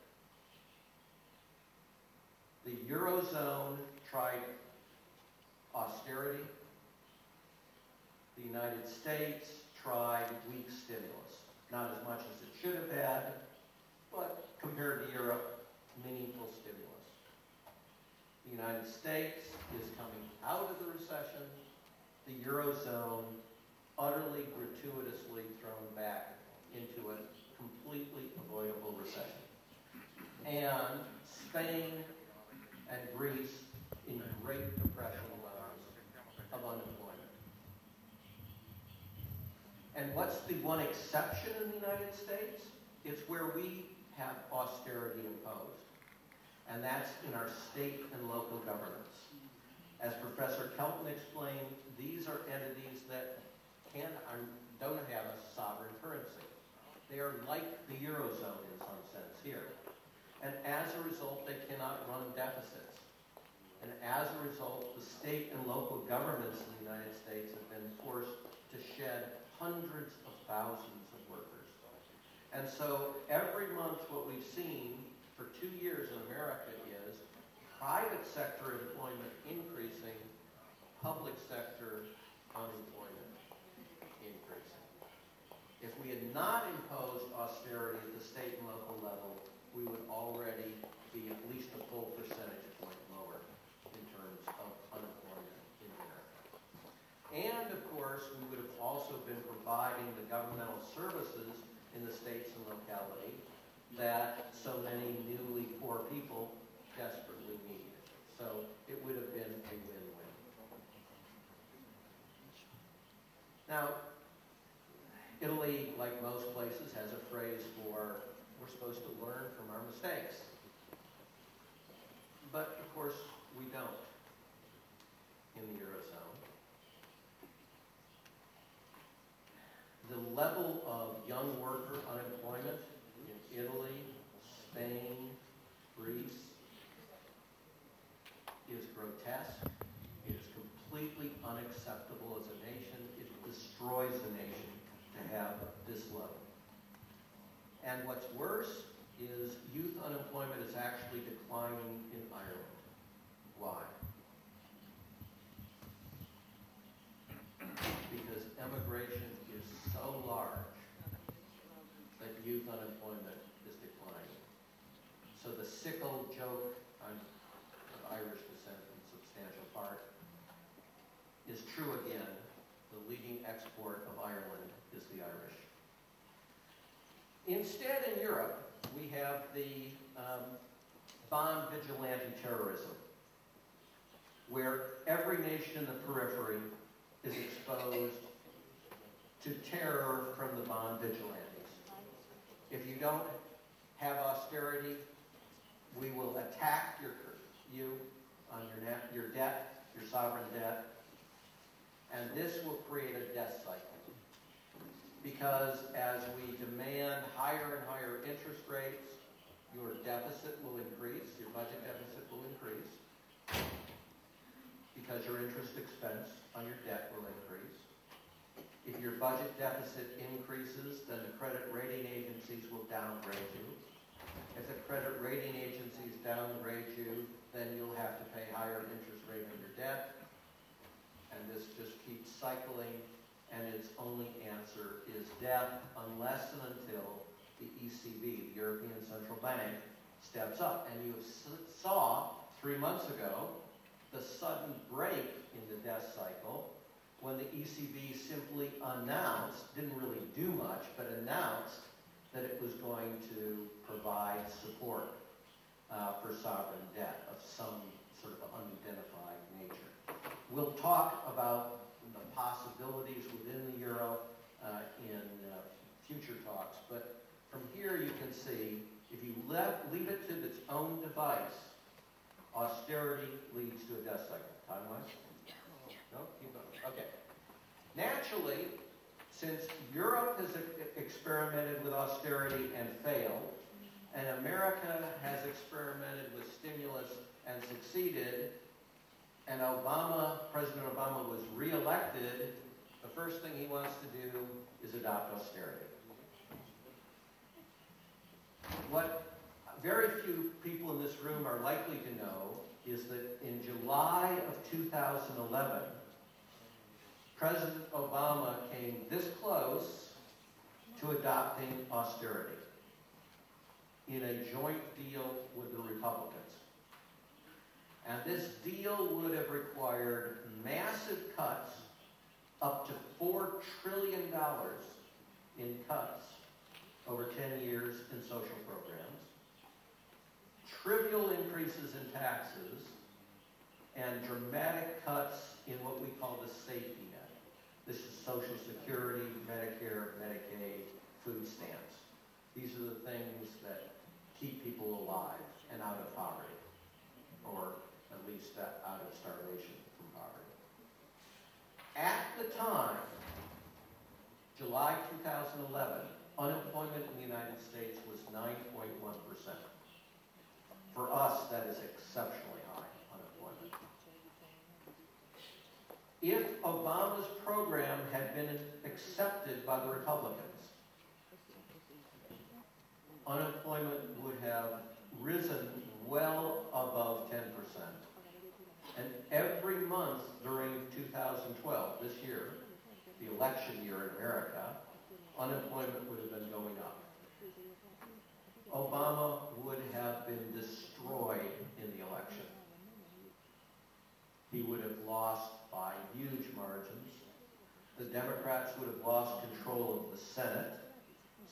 The Eurozone tried austerity. The United States tried weak stimulus. Not as much as it should have had, but compared to Europe, meaningful stimulus. The United States is coming out of the recession. The Eurozone utterly gratuitously thrown back into a completely avoidable recession. And Spain and Greece in Great Depression levels of unemployment. And what's the one exception in the United States? It's where we have austerity imposed. And that's in our state and local governments. As Professor Kelton explained, these are entities that don't have a sovereign currency. They are like the Eurozone in some sense here. And as a result, they cannot run deficits. And as a result, the state and local governments in the United States have been forced to shed hundreds of thousands of workers. And so every month what we've seen for 2 years in America is private sector employment increasing, public sector unemployment increasing. If we had not imposed austerity at the state and local level, we would already be at least a full percentage point lower in terms of unemployment in America. And of course, we would have also been providing the governmental services in the states and locality that so many newly poor people desperately need. So it would have been a win-win. Now, Italy, like most places, has a phrase for we're supposed to learn from our mistakes. But of course, we don't in the Eurozone. The level of young worker unemployment Spain, Greece, is grotesque. It is completely unacceptable as a nation. It destroys a nation to have this level. And what's worse is youth unemployment is actually declining in Ireland. Why? Because emigration is so large that youth unemployment is declining. So the sickle joke, I'm of Irish descent in substantial part, is true again. The leading export of Ireland is the Irish. Instead, in Europe, we have the bond vigilante terrorism, where every nation in the periphery is exposed to terror from the bond vigilantes. If you don't have austerity, we will attack you on your debt, your sovereign debt, and this will create a death cycle. Because as we demand higher and higher interest rates, your deficit will increase, your budget deficit will increase, because your interest expense on your debt will increase. If your budget deficit increases, then the credit rating agencies will downgrade you. If the credit rating agencies downgrade you, then you'll have to pay higher interest rate on your debt. And this just keeps cycling, and its only answer is death unless and until the ECB, the European Central Bank, steps up. And you saw 3 months ago the sudden break in the death cycle when the ECB simply announced, didn't really do much, but announced that it was going to provide support for sovereign debt of some sort of unidentified nature. We'll talk about the possibilities within the euro in future talks, but from here you can see, if you leave it to its own device, austerity leads to a death cycle. Time-wise? No? Keep going. Okay. Naturally, since Europe has experimented with austerity and failed, and America has experimented with stimulus and succeeded, and President Obama was re-elected, the first thing he wants to do is adopt austerity. What very few people in this room are likely to know is that in July of 2011, President Obama came this close to adopting austerity in a joint deal with the Republicans. And this deal would have required massive cuts, up to $4 trillion in cuts over 10 years in social programs, trivial increases in taxes, and dramatic cuts in what we call the safety net. This is Social Security, Medicare, Medicaid, food stamps. These are the things that keep people alive and out of poverty, or at least out of starvation from poverty. At the time, July 2011, unemployment in the United States was 9.1%. For us, that is exceptionally high unemployment. If Obama's program had been accepted by the Republicans, unemployment would have risen well above 10%. And every month during 2012, this year, the election year in America, unemployment would have been going up. Obama would have been destroyed in the election. He would have lost by huge margins. The Democrats would have lost control of the Senate,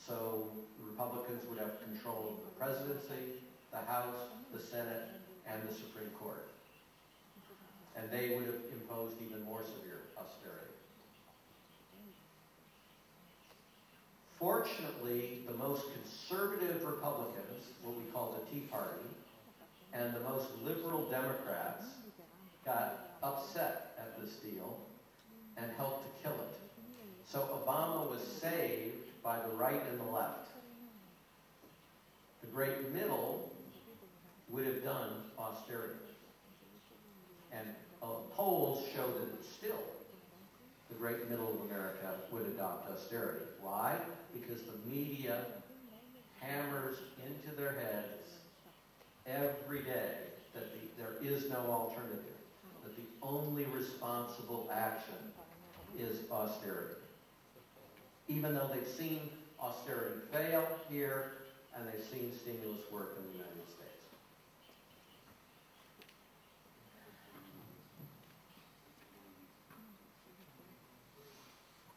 so the Republicans would have control of the presidency, the House, the Senate, and the Supreme Court. And they would have imposed even more severe austerity. Fortunately, the most conservative Republicans, what we call the Tea Party, and the most liberal Democrats got upset at this deal and helped to kill it. So Obama was saved by the right and the left. The great middle would have done austerity. And polls show that still the great middle of America would adopt austerity. Why? Because the media hammers into their heads every day that there is no alternative, that the only responsible action is austerity. Even though they've seen austerity fail here, and they've seen stimulus work in the United States.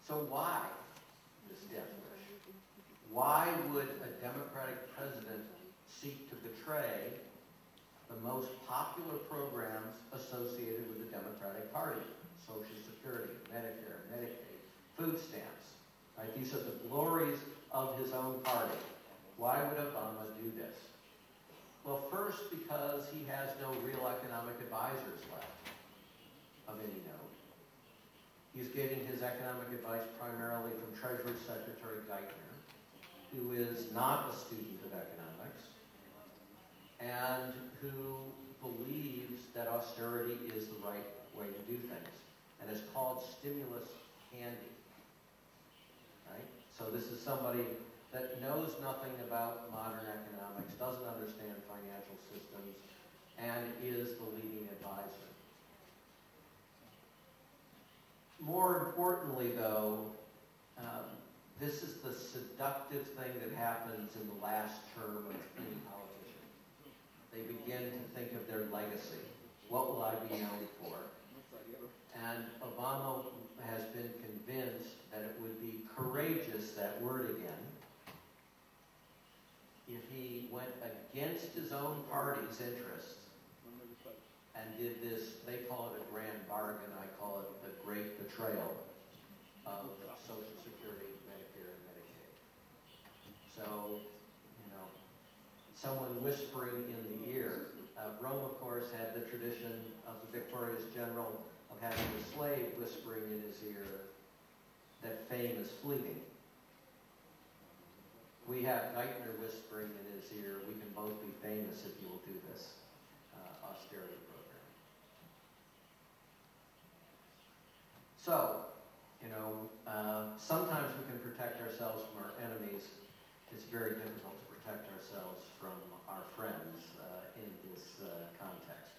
So why this death wish? Why would a Democratic president seek to betray the most popular programs associated with the Democratic Party? Social Security, Medicare, Medicaid, food stamps. Right? These are the glories of his own party. Why would Obama do this? Well, first, because he has no real economic advisors left of any note. He's getting his economic advice primarily from Treasury Secretary Geithner, who is not a student of economics and who believes that austerity is the right way to do things, and is called stimulus candy. Right? So this is somebody that knows nothing about modern economics, doesn't understand financial systems, and is the leading advisor. More importantly, though, this is the seductive thing that happens in the last term of any politician. They begin to think of their legacy. What will I be known for? And Obama has been convinced that it would be courageous, that word again, if he went against his own party's interests and did this, they call it a grand bargain, I call it the great betrayal of Social Security, Medicare, and Medicaid. So, someone whispering in the ear. Rome, of course, had the tradition of the victorious general of having the slave whispering in his ear that fame is fleeting. We have Geithner whispering in his ear, we can both be famous if you will do this austerity program. So, sometimes we can protect ourselves from our enemies. It's very difficult to protect ourselves from our friends in this context.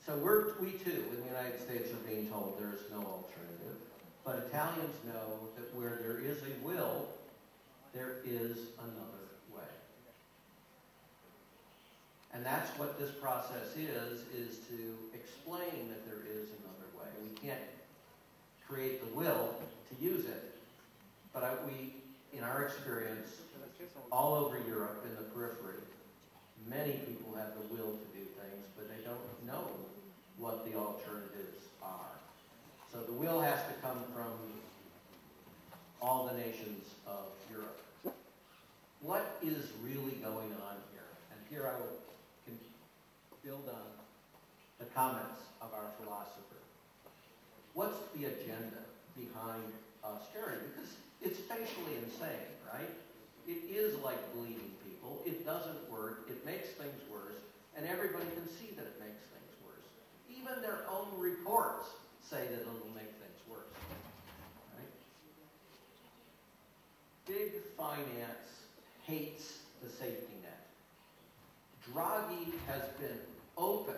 So we too, in the United States, are being told there is no alternative. But Italians know that where there is a will, there is another way. And that's what this process is to explain that there is another way. We can't create the will to use it, but in our experience, all over Europe, in the periphery, many people have the will to do things, but they don't know what the alternatives are. So the will has to come from all the nations of Europe. What is really going on here? And here I can build on the comments of our philosopher. What's the agenda behind austerity? Because it's facially insane, right? It is like bleeding people. It doesn't work. It makes things worse. And everybody can see that it makes things worse. Even their own reports say that it will make things worse. Right? Big finance hates the safety net. Draghi has been open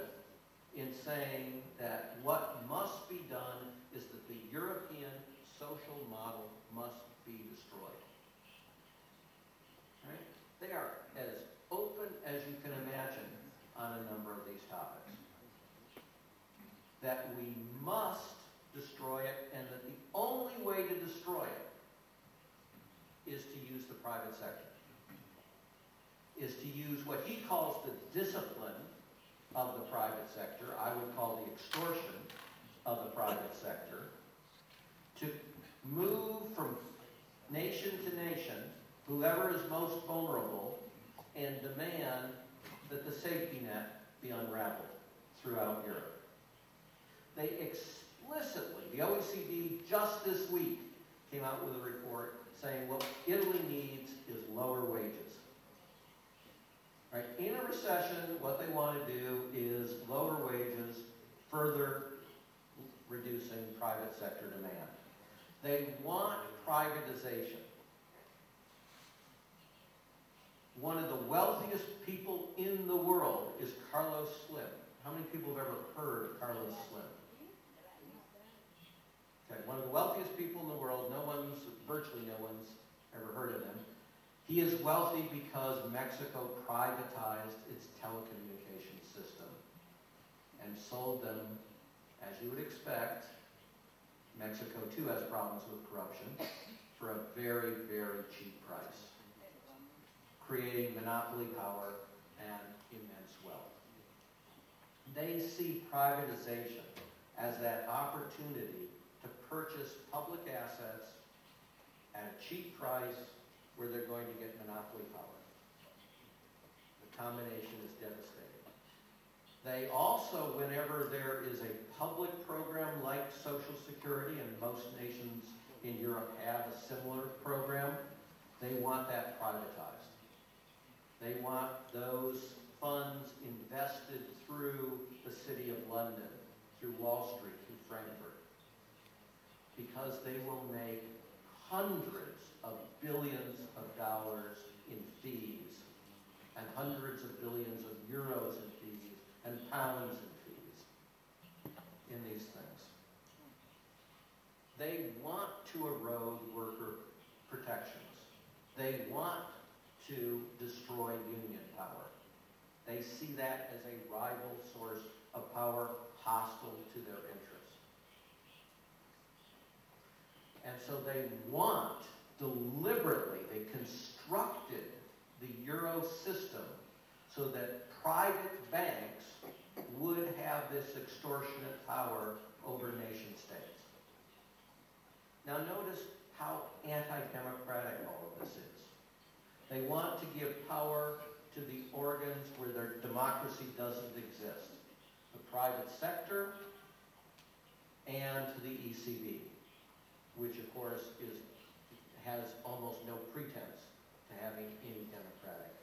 in saying that what must be done is that the European social model must be destroyed. Right? They are as open as you can imagine on a number of these topics. That we must destroy it, and that the only way to destroy it is to use the private sector. Is to use what he calls the discipline of the private sector, I would call the extortion of the private sector, to move from nation to nation, whoever is most vulnerable, and demand that the safety net be unraveled throughout Europe. They explicitly, the OECD just this week came out with a report saying what Italy needs is lower wages. Right? In a recession, what they want to do is lower wages, further reducing private sector demand. They want privatization. One of the wealthiest people in the world is Carlos Slim. How many people have ever heard of Carlos Slim? Okay, one of the wealthiest people in the world, virtually no one's ever heard of him. He is wealthy because Mexico privatized its telecommunications system and sold them, as you would expect. Mexico too has problems with corruption, for a very, very cheap price, creating monopoly power and immense wealth. They see privatization as that opportunity to purchase public assets at a cheap price where they're going to get monopoly power. The combination is devastating. They also, whenever there is a public program like Social Security, and most nations in Europe have a similar program, they want that privatized. They want those funds invested through the City of London, through Wall Street, through Frankfurt, because they will make hundreds of billions of dollars in fees and hundreds of billions of euros in fees and pounds in fees in these things. They want to erode worker protections. They want to destroy union power. They see that as a rival source of power hostile to their interests. And so they want, deliberately, they constructed the euro system so that private banks would have this extortionate power over nation states. Now notice how anti-democratic all of this is. They want to give power to the organs where their democracy doesn't exist. The private sector and to the ECB, which of course has almost no pretense to having any democratic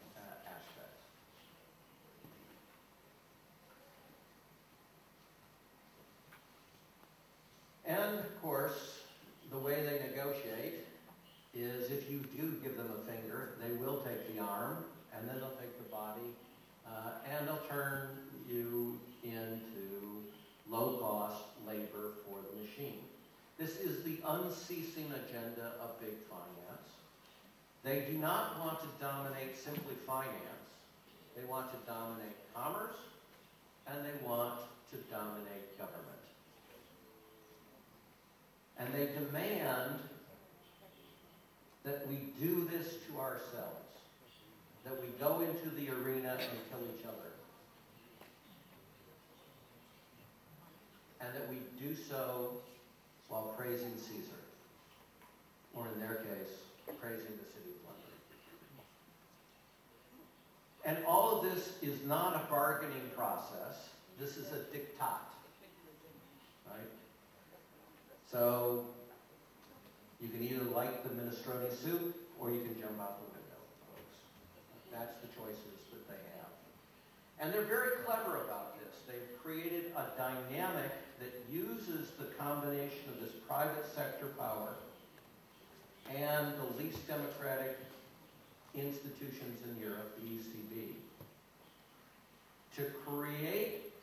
aspects. And of course, the way they negotiate is if you do give them a finger, they will take the arm, and then they'll take the body, and they'll turn you into low-cost labor for the machine. This is the unceasing agenda of big finance. They do not want to dominate simply finance. They want to dominate commerce, and they want to dominate government. And they demand that we do this to ourselves, that we go into the arena and kill each other, and that we do so while praising Caesar, or in their case, praising the City of London. And all of this is not a bargaining process. This is a diktat, right? So you can either like the minestrone soup, or you can jump out the window, folks. That's the choices that they have. And they're very clever about this. They've created a dynamic that uses the combination of this private sector power and the least democratic institutions in Europe, the ECB, to create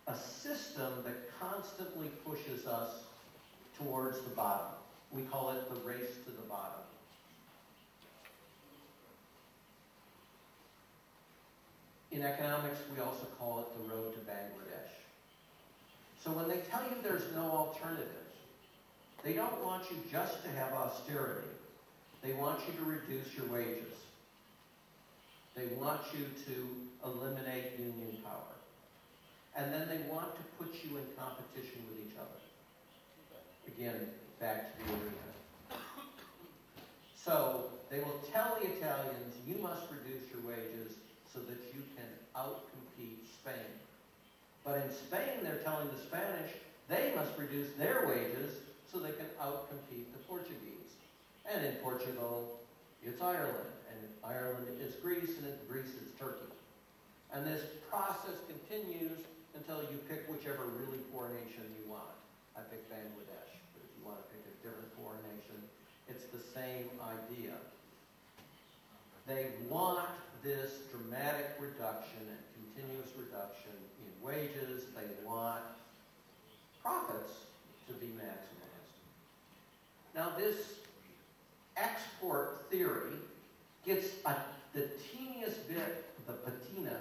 a system that constantly pushes us towards the bottom. We call it the race to the bottom. In economics, we also call it the road to Bangladesh. So when they tell you there's no alternatives, they don't want you just to have austerity. They want you to reduce your wages. They want you to eliminate union power. And then they want to put you in competition with each other. Again, back to the arena. So they will tell the Italians, you must reduce your wages so that you can outcompete Spain. But in Spain, they're telling the Spanish they must reduce their wages so they can outcompete the Portuguese. And in Portugal, it's Ireland. And in Ireland, it's Greece. And in Greece, it's Turkey. And this process continues until you pick whichever really poor nation you want. I picked Bangladesh, but if you want to pick a different foreign nation, it's the same idea. They want this dramatic reduction and continuous reduction in wages. They want profits to be maximized. Now, this export theory gets the teeniest bit, the patina,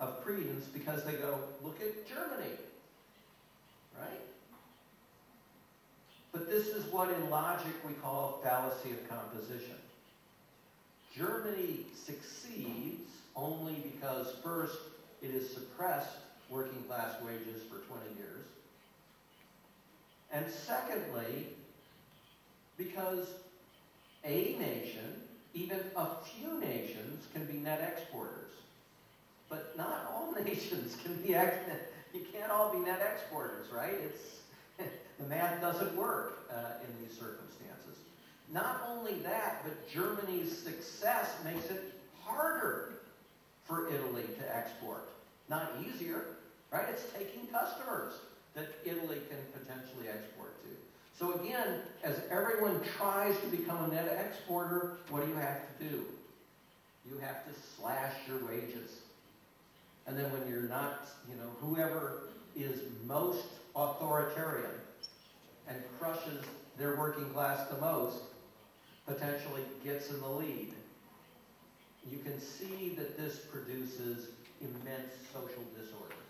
of credence because they go, look at Germany, right? But this is what in logic we call a fallacy of composition. Germany succeeds only because first it has suppressed working class wages for 20 years. And secondly, because a nation, even a few nations, can be net exporters. But not all nations can be, you can't all be net exporters, right? The math doesn't work in these circumstances. Not only that, but Germany's success makes it harder for Italy to export. Not easier, right? It's taking customers that Italy can potentially export to. So again, as everyone tries to become a net exporter, what do you have to do? You have to slash your wages. And then when you're not, whoever is most authoritarian and crushes their working class the most, potentially gets in the lead. You can see that this produces immense social disorder.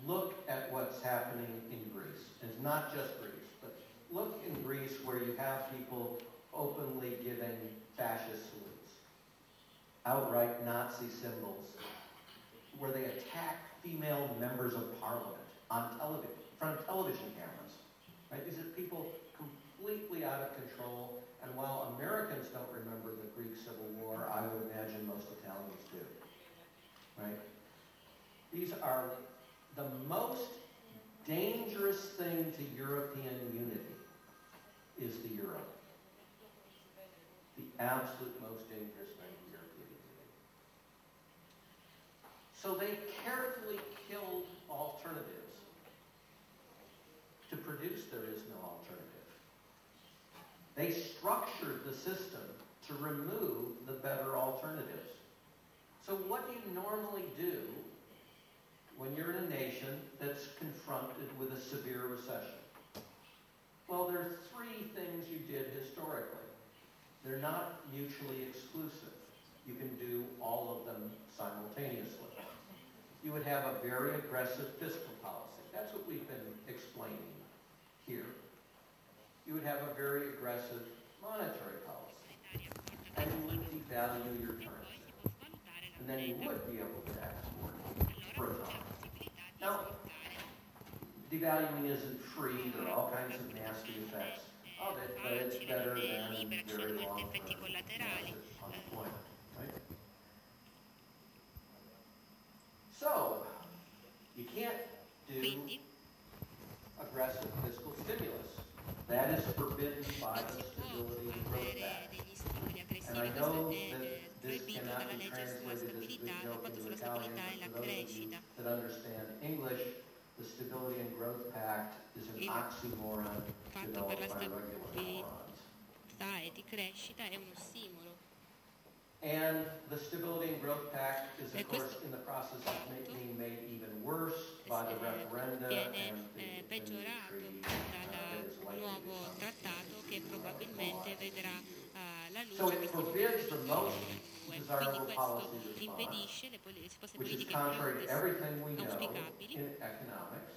Look at what's happening in Greece. It's not just Greece, but look in Greece where you have people openly giving fascist salutes, outright Nazi symbols, where they attack female members of parliament on television, in front of television cameras. Right? These are people completely out of control. And while Americans don't remember the Greek Civil War, I would imagine most Italians do. Right? These are the most dangerous thing to European unity is the euro. The absolute most dangerous thing to European unity. So they carefully killed alternatives. To produce, there is no alternative. They structured the system to remove the better alternatives. So what do you normally do when you're in a nation that's confronted with a severe recession? Well, there are three things you did historically. They're not mutually exclusive. You can do all of them simultaneously. You would have a very aggressive fiscal policy. That's what we've been explaining here. You would have a very aggressive monetary policy. And you would devalue your currency. And then you would be able to export for a time. Now, devaluing isn't free. There are all kinds of nasty effects of it, but it's better than very long-term unemployment. Right? So, you can't do aggressive fiscal stimulus. That is forbidden by the Stability and Growth Act. And I know that this cannot be translated as a big joke into Italian, but for those of you that understand English, the Stability and Growth Pact is an oxymoron developed by regular morons. And the Stability and Growth Pact is, of course, in the process of being made even worse by the referenda and the treaty that is likely to So it forbids the most desirable policy response, which is contrary to everything we know in economics.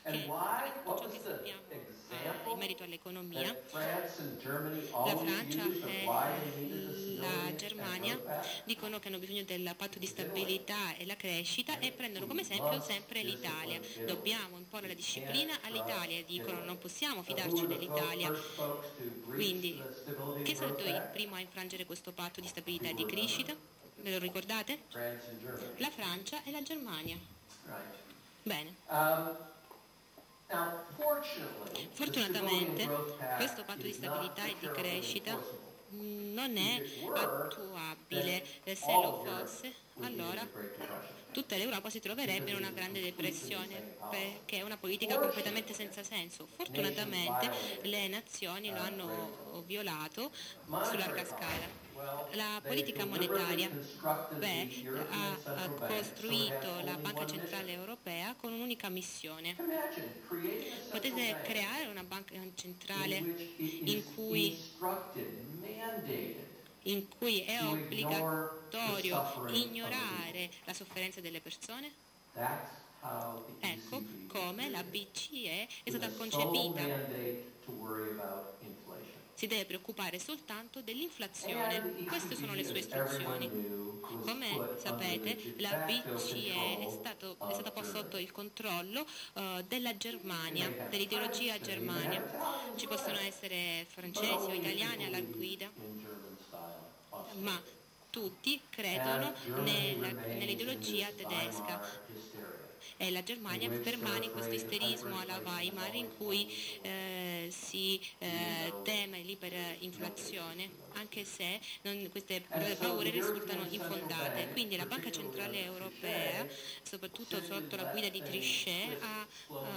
And why? What was the example in merito all'economia, that France and Germany la always Francia used of why they needed e the la Stability Germania and Growth Pact? dicono che hanno bisogno del patto di stabilità e la crescita e prendono come esempio sempre l'Italia. Dobbiamo imporre la disciplina all'Italia e dicono non possiamo fidarci dell'Italia. Quindi, chi è stato il primo a infrangere questo patto di stabilità e di crescita? Ve lo ricordate? La Francia e la Germania. Bene. Fortunatamente questo patto di stabilità e di crescita non è attuabile. Se lo fosse, allora tutta l'Europa si troverebbe in una grande depressione, perché è una politica completamente senza senso. Fortunatamente le nazioni lo hanno violato su larga scala. La politica monetaria ha costruito la Banca Centrale Europea con un'unica missione. Potete creare una banca centrale in cui è obbligatorio ignorare la sofferenza delle persone? Ecco come la BCE è stata concepita. Si deve preoccupare soltanto dell'inflazione. Queste sono le sue istruzioni. Come sapete, la BCE è stata posta sotto il controllo della Germania, dell'ideologia germania. Ci possono essere francesi o italiani alla guida, ma tutti credono nell'ideologia tedesca. E la Germania permane in questo isterismo alla Weimar in cui si teme l'iperinflazione, anche se queste paure risultano infondate. Quindi la Banca Centrale Europea, soprattutto sotto la guida di Trichet, ha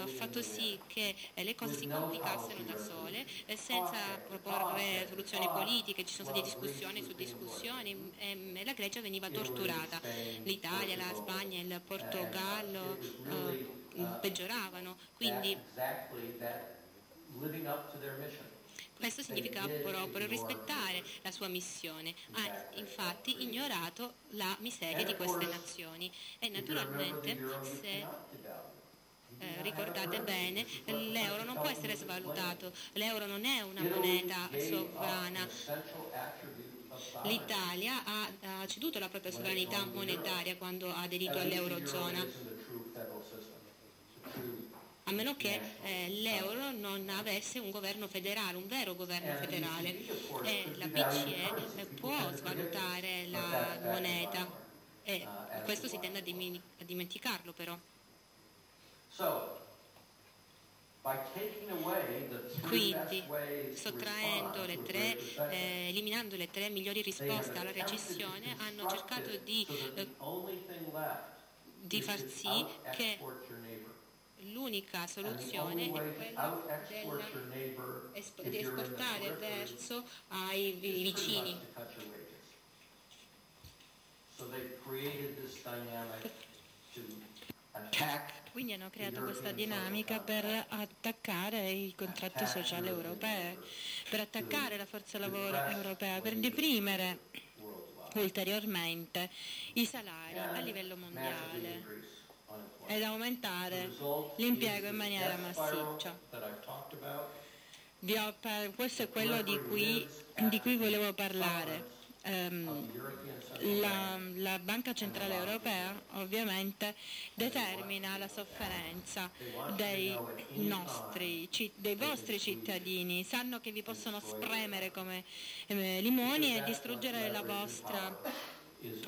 fatto sì che le cose si complicassero da sole, senza proporre soluzioni politiche. Ci sono state discussioni su discussioni e la Grecia veniva torturata. L'Italia, la Spagna, il Portogallo peggioravano, quindi questo significa proprio rispettare la sua missione. Ha infatti ignorato la miseria di queste nazioni e naturalmente, se ricordate bene, l'euro non può essere svalutato, l'euro non è una moneta sovrana. L'Italia ha ceduto la propria sovranità monetaria quando ha aderito all'Eurozona, a meno che l'euro non avesse un governo federale, un vero governo federale, e la BCE può svalutare la moneta, e questo si tende a dimenticarlo però. Quindi, sottraendo eliminando le tre migliori risposte alla recessione, hanno cercato di far sì che l'unica soluzione è quella di esportare verso ai vicini. Quindi hanno creato questa dinamica per attaccare i contratti sociali europei, per attaccare la forza lavoro europea, per deprimere ulteriormente i salari a livello mondiale ed aumentare l'impiego in maniera massiccia. Questo è quello di cui volevo parlare. La Banca Centrale Europea ovviamente determina la sofferenza dei vostri cittadini. Sanno che vi possono spremere come limoni e distruggere la vostra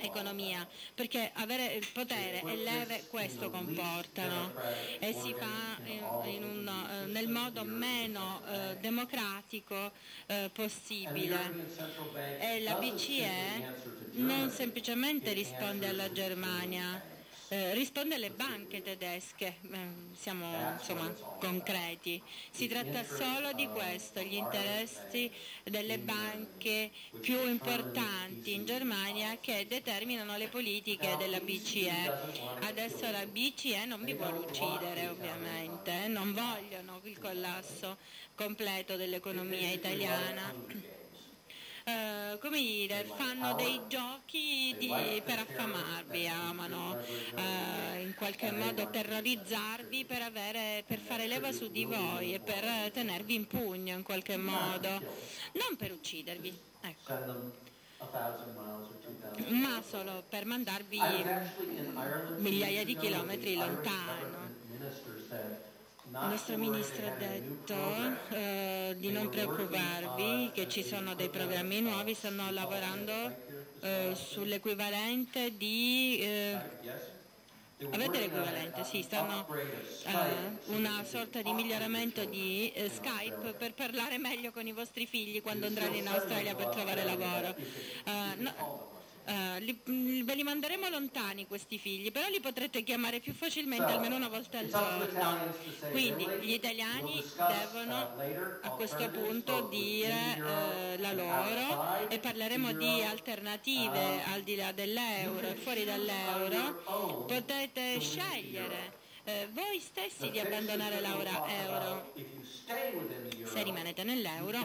economia, perché avere il potere e leve questo comportano, e si fa nel modo meno democratico possibile, e la BCE non semplicemente risponde alla Germania, risponde alle banche tedesche, siamo insomma concreti. Si tratta solo di questo, gli interessi delle banche più importanti in Germania che determinano le politiche della BCE. Adesso la BCE non vi vuole uccidere ovviamente, non vogliono il collasso completo dell'economia italiana. Come dire, fanno dei giochi per affamarvi, amano in qualche modo terrorizzarvi per fare leva su di voi e per tenervi in pugno in qualche modo, non per uccidervi, ecco, ma solo per mandarvi migliaia di chilometri lontano. Il nostro ministro ha detto di non preoccuparvi, che ci sono dei programmi nuovi, stanno lavorando sull'equivalente di... avete l'equivalente? Sì, una una sorta di miglioramento di Skype per parlare meglio con i vostri figli quando andranno in Australia per trovare lavoro. Ve li manderemo lontani questi figli, però li potrete chiamare più facilmente almeno una volta al giorno. Quindi gli italiani devono a questo punto dire la loro, e parleremo di alternative al di là dell'euro e fuori dall'euro. Potete scegliere voi stessi di abbandonare l'euro. Se rimanete nell'euro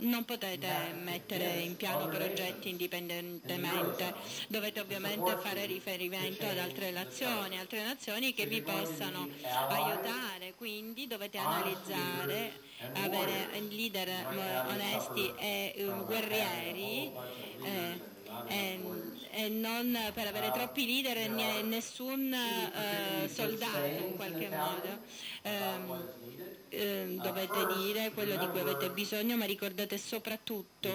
non potete mettere in piano progetti indipendentemente, dovete ovviamente fare riferimento ad altre nazioni che vi possano aiutare, quindi dovete analizzare, avere leader onesti e guerrieri, e non per avere troppi leader e nessun soldato in qualche modo. Dovete dire quello di cui avete bisogno, ma ricordate soprattutto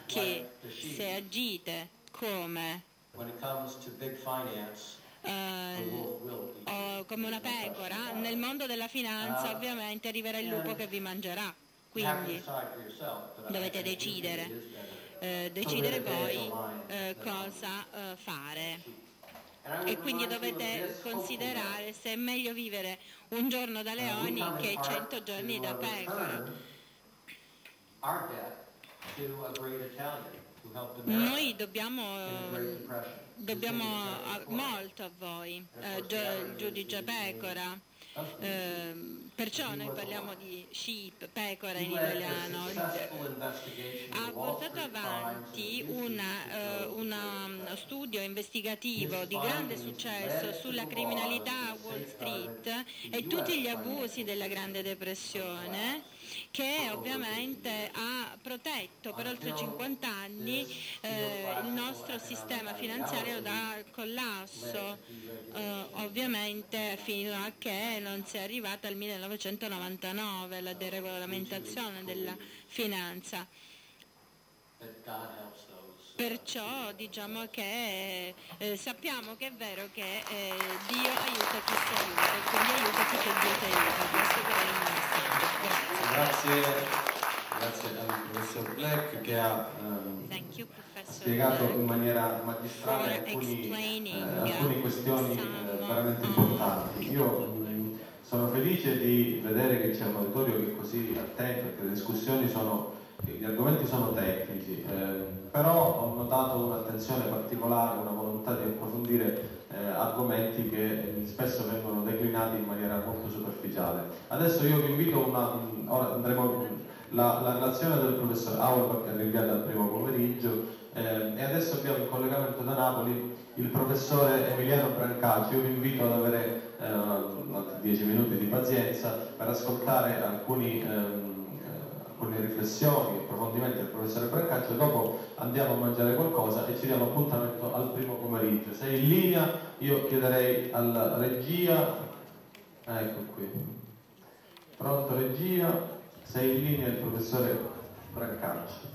che se agite come una pecora nel mondo della finanza, ovviamente arriverà il lupo che vi mangerà. Quindi dovete decidere voi cosa fare. E quindi dovete considerare se è meglio vivere un giorno da leoni che 100 giorni da pecora. Noi dobbiamo molto a voi, giudice pecora. Perciò noi parliamo di sheep, pecora in italiano. Ha portato avanti uno studio investigativo di grande successo sulla criminalità a Wall Street e tutti gli abusi della Grande Depressione, che ovviamente ha protetto per oltre 50 anni il nostro sistema finanziario dal collasso, ovviamente fino a che non si è arrivata al 1999, la deregolamentazione della finanza. Perciò diciamo che sappiamo che è vero che Dio aiuta chi si aiuta, e quindi aiuta chi che Dio ti aiuta. Questo per il messaggio. Grazie al professor Black che ha spiegato in maniera magistrale alcune questioni veramente importanti. Io sono felice di vedere che c'è un auditorio che è così attento, perché gli argomenti sono tecnici, però ho notato un'attenzione particolare, una volontà di approfondire argomenti che spesso vengono declinati in maniera molto superficiale. Adesso io vi invito ora andremo la relazione del professor Auerbach che è rinviata al primo pomeriggio, e adesso abbiamo in collegamento da Napoli il professore Emiliano Brancaccio. Io vi invito ad avere 10 minuti di pazienza per ascoltare alcune riflessioni, approfondimenti del professore Brancaccio, e dopo andiamo a mangiare qualcosa e ci diamo appuntamento al primo pomeriggio. Se è in linea io chiederei alla regia, ecco qui, pronto regia, se è in linea il professore Brancaccio.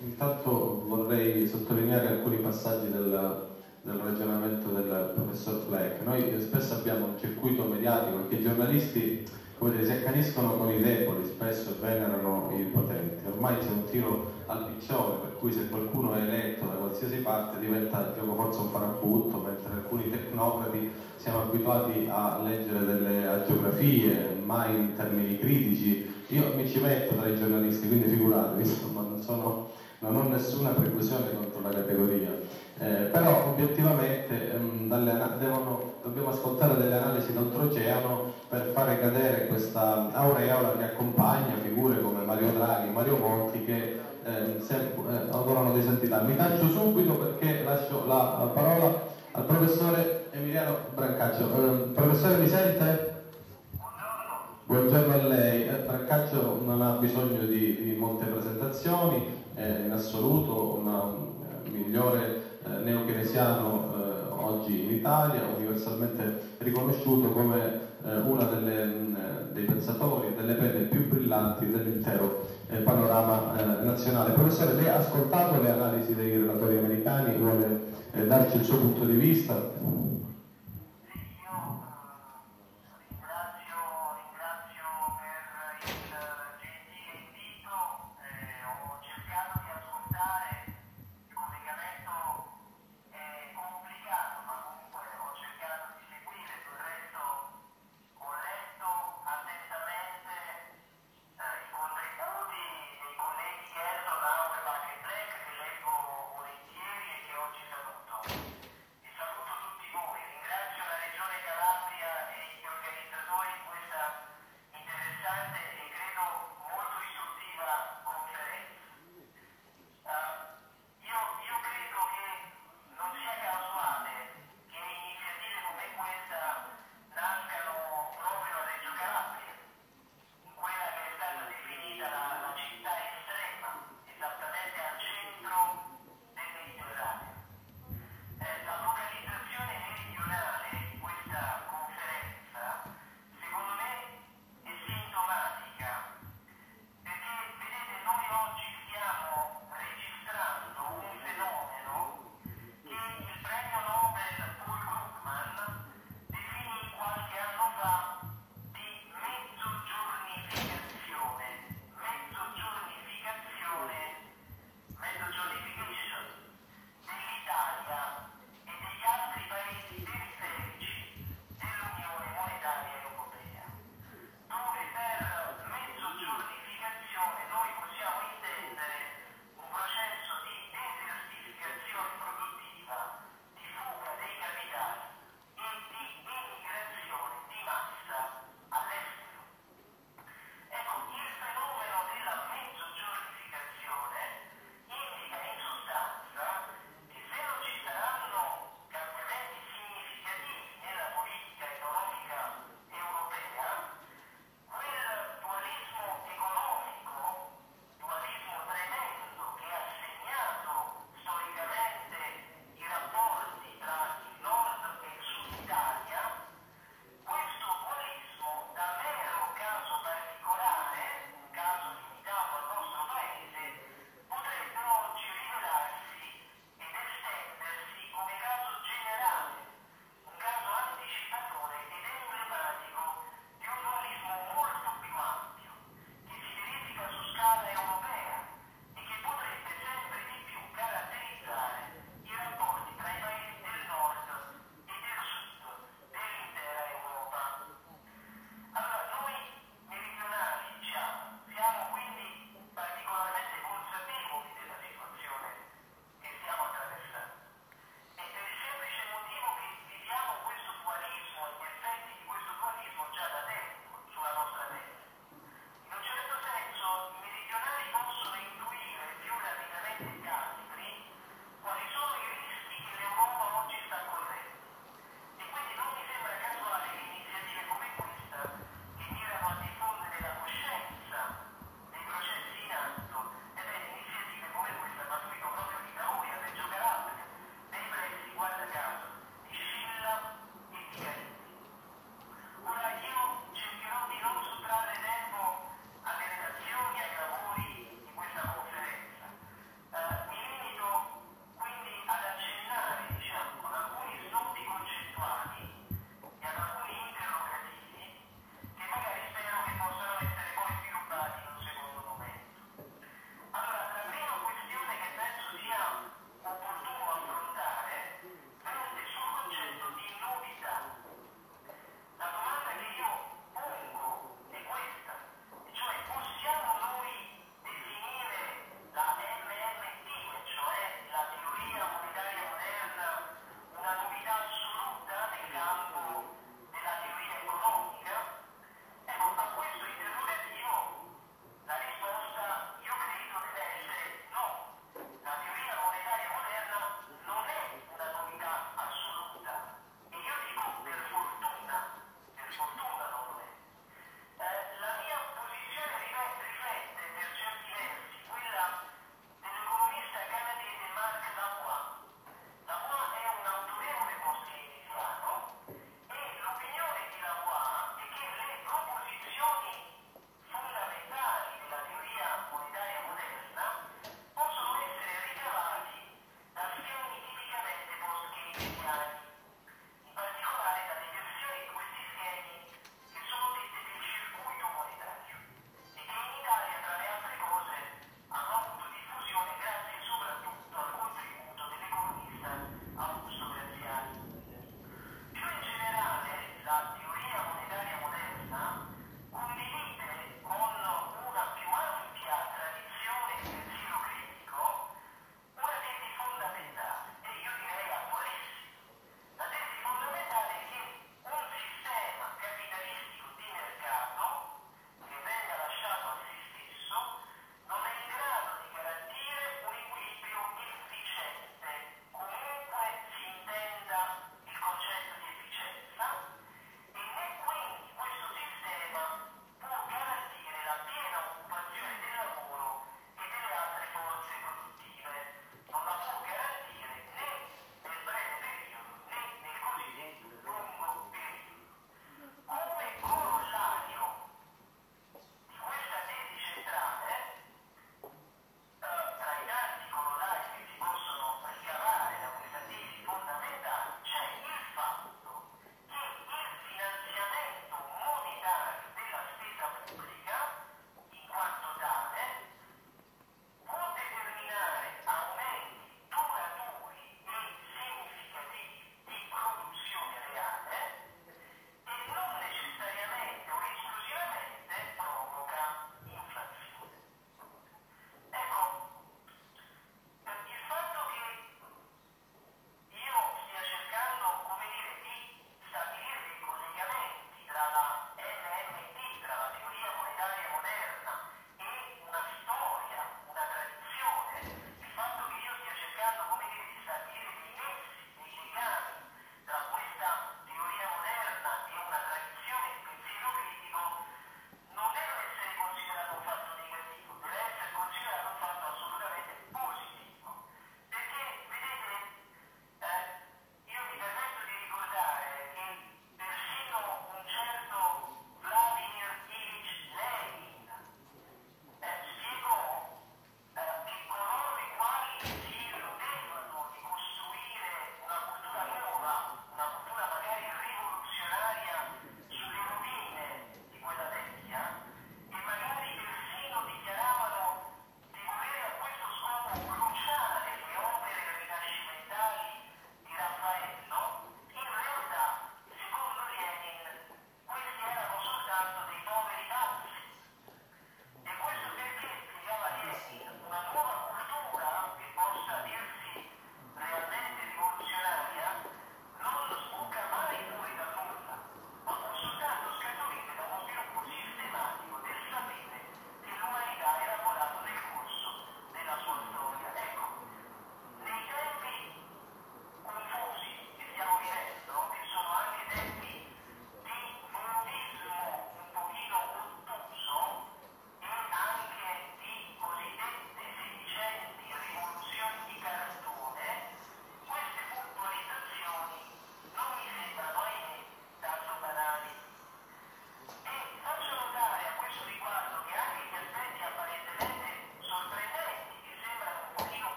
Intanto vorrei sottolineare alcuni passaggi del ragionamento del professor Black. Noi spesso abbiamo un circuito mediatico perché i giornalisti, come dire, si accaniscono con i deboli, spesso venerano i potenti. Ormai c'è un tiro al piccione, per cui se qualcuno è eletto da qualsiasi parte diventa gioco forza un farabutto, mentre alcuni tecnocrati siamo abituati a leggere delle agiografie, mai in termini critici. Io mi ci metto tra i giornalisti, quindi figuratevi, ma non ho nessuna preclusione contro la categoria. Però obiettivamente dobbiamo ascoltare delle analisi d'oltreoceano per fare cadere questa aureola che accompagna figure come Mario Draghi, Mario Monti, che augurano di santità. Mi taccio subito perché lascio la parola al professore Emiliano Brancaccio. Professore, mi sente? Buongiorno a lei. Brancaccio non ha bisogno di molte presentazioni, in assoluto un migliore neokeynesiano oggi in Italia, universalmente riconosciuto come uno dei pensatori e delle penne più brillanti dell'intero panorama nazionale. Professore, lei ha ascoltato le analisi dei relatori americani? Vuole darci il suo punto di vista.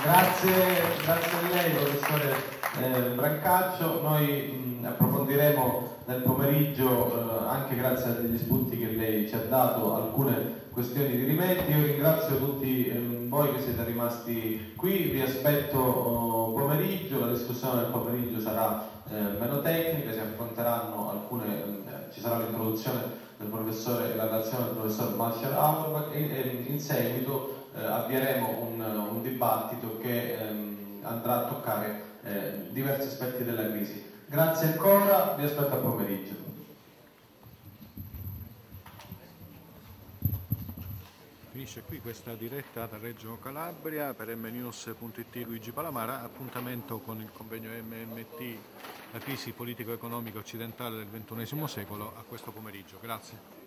Grazie a lei, professore Brancaccio. Noi approfondiremo nel pomeriggio, anche grazie agli spunti che lei ci ha dato, alcune questioni di rimedio. Io ringrazio tutti voi che siete rimasti qui, vi aspetto pomeriggio, la discussione del pomeriggio sarà meno tecnica, si affronteranno ci sarà l'introduzione del professore e la relazione del professor Marshall Auerbach e in seguito avvieremo un dibattito che andrà a toccare diversi aspetti della crisi. Grazie ancora, vi aspetto a pomeriggio. Finisce qui questa diretta da Reggio Calabria per mnews.it. Luigi Palamara, appuntamento con il convegno MMT, la crisi politico-economica occidentale del XXI secolo, a questo pomeriggio. Grazie.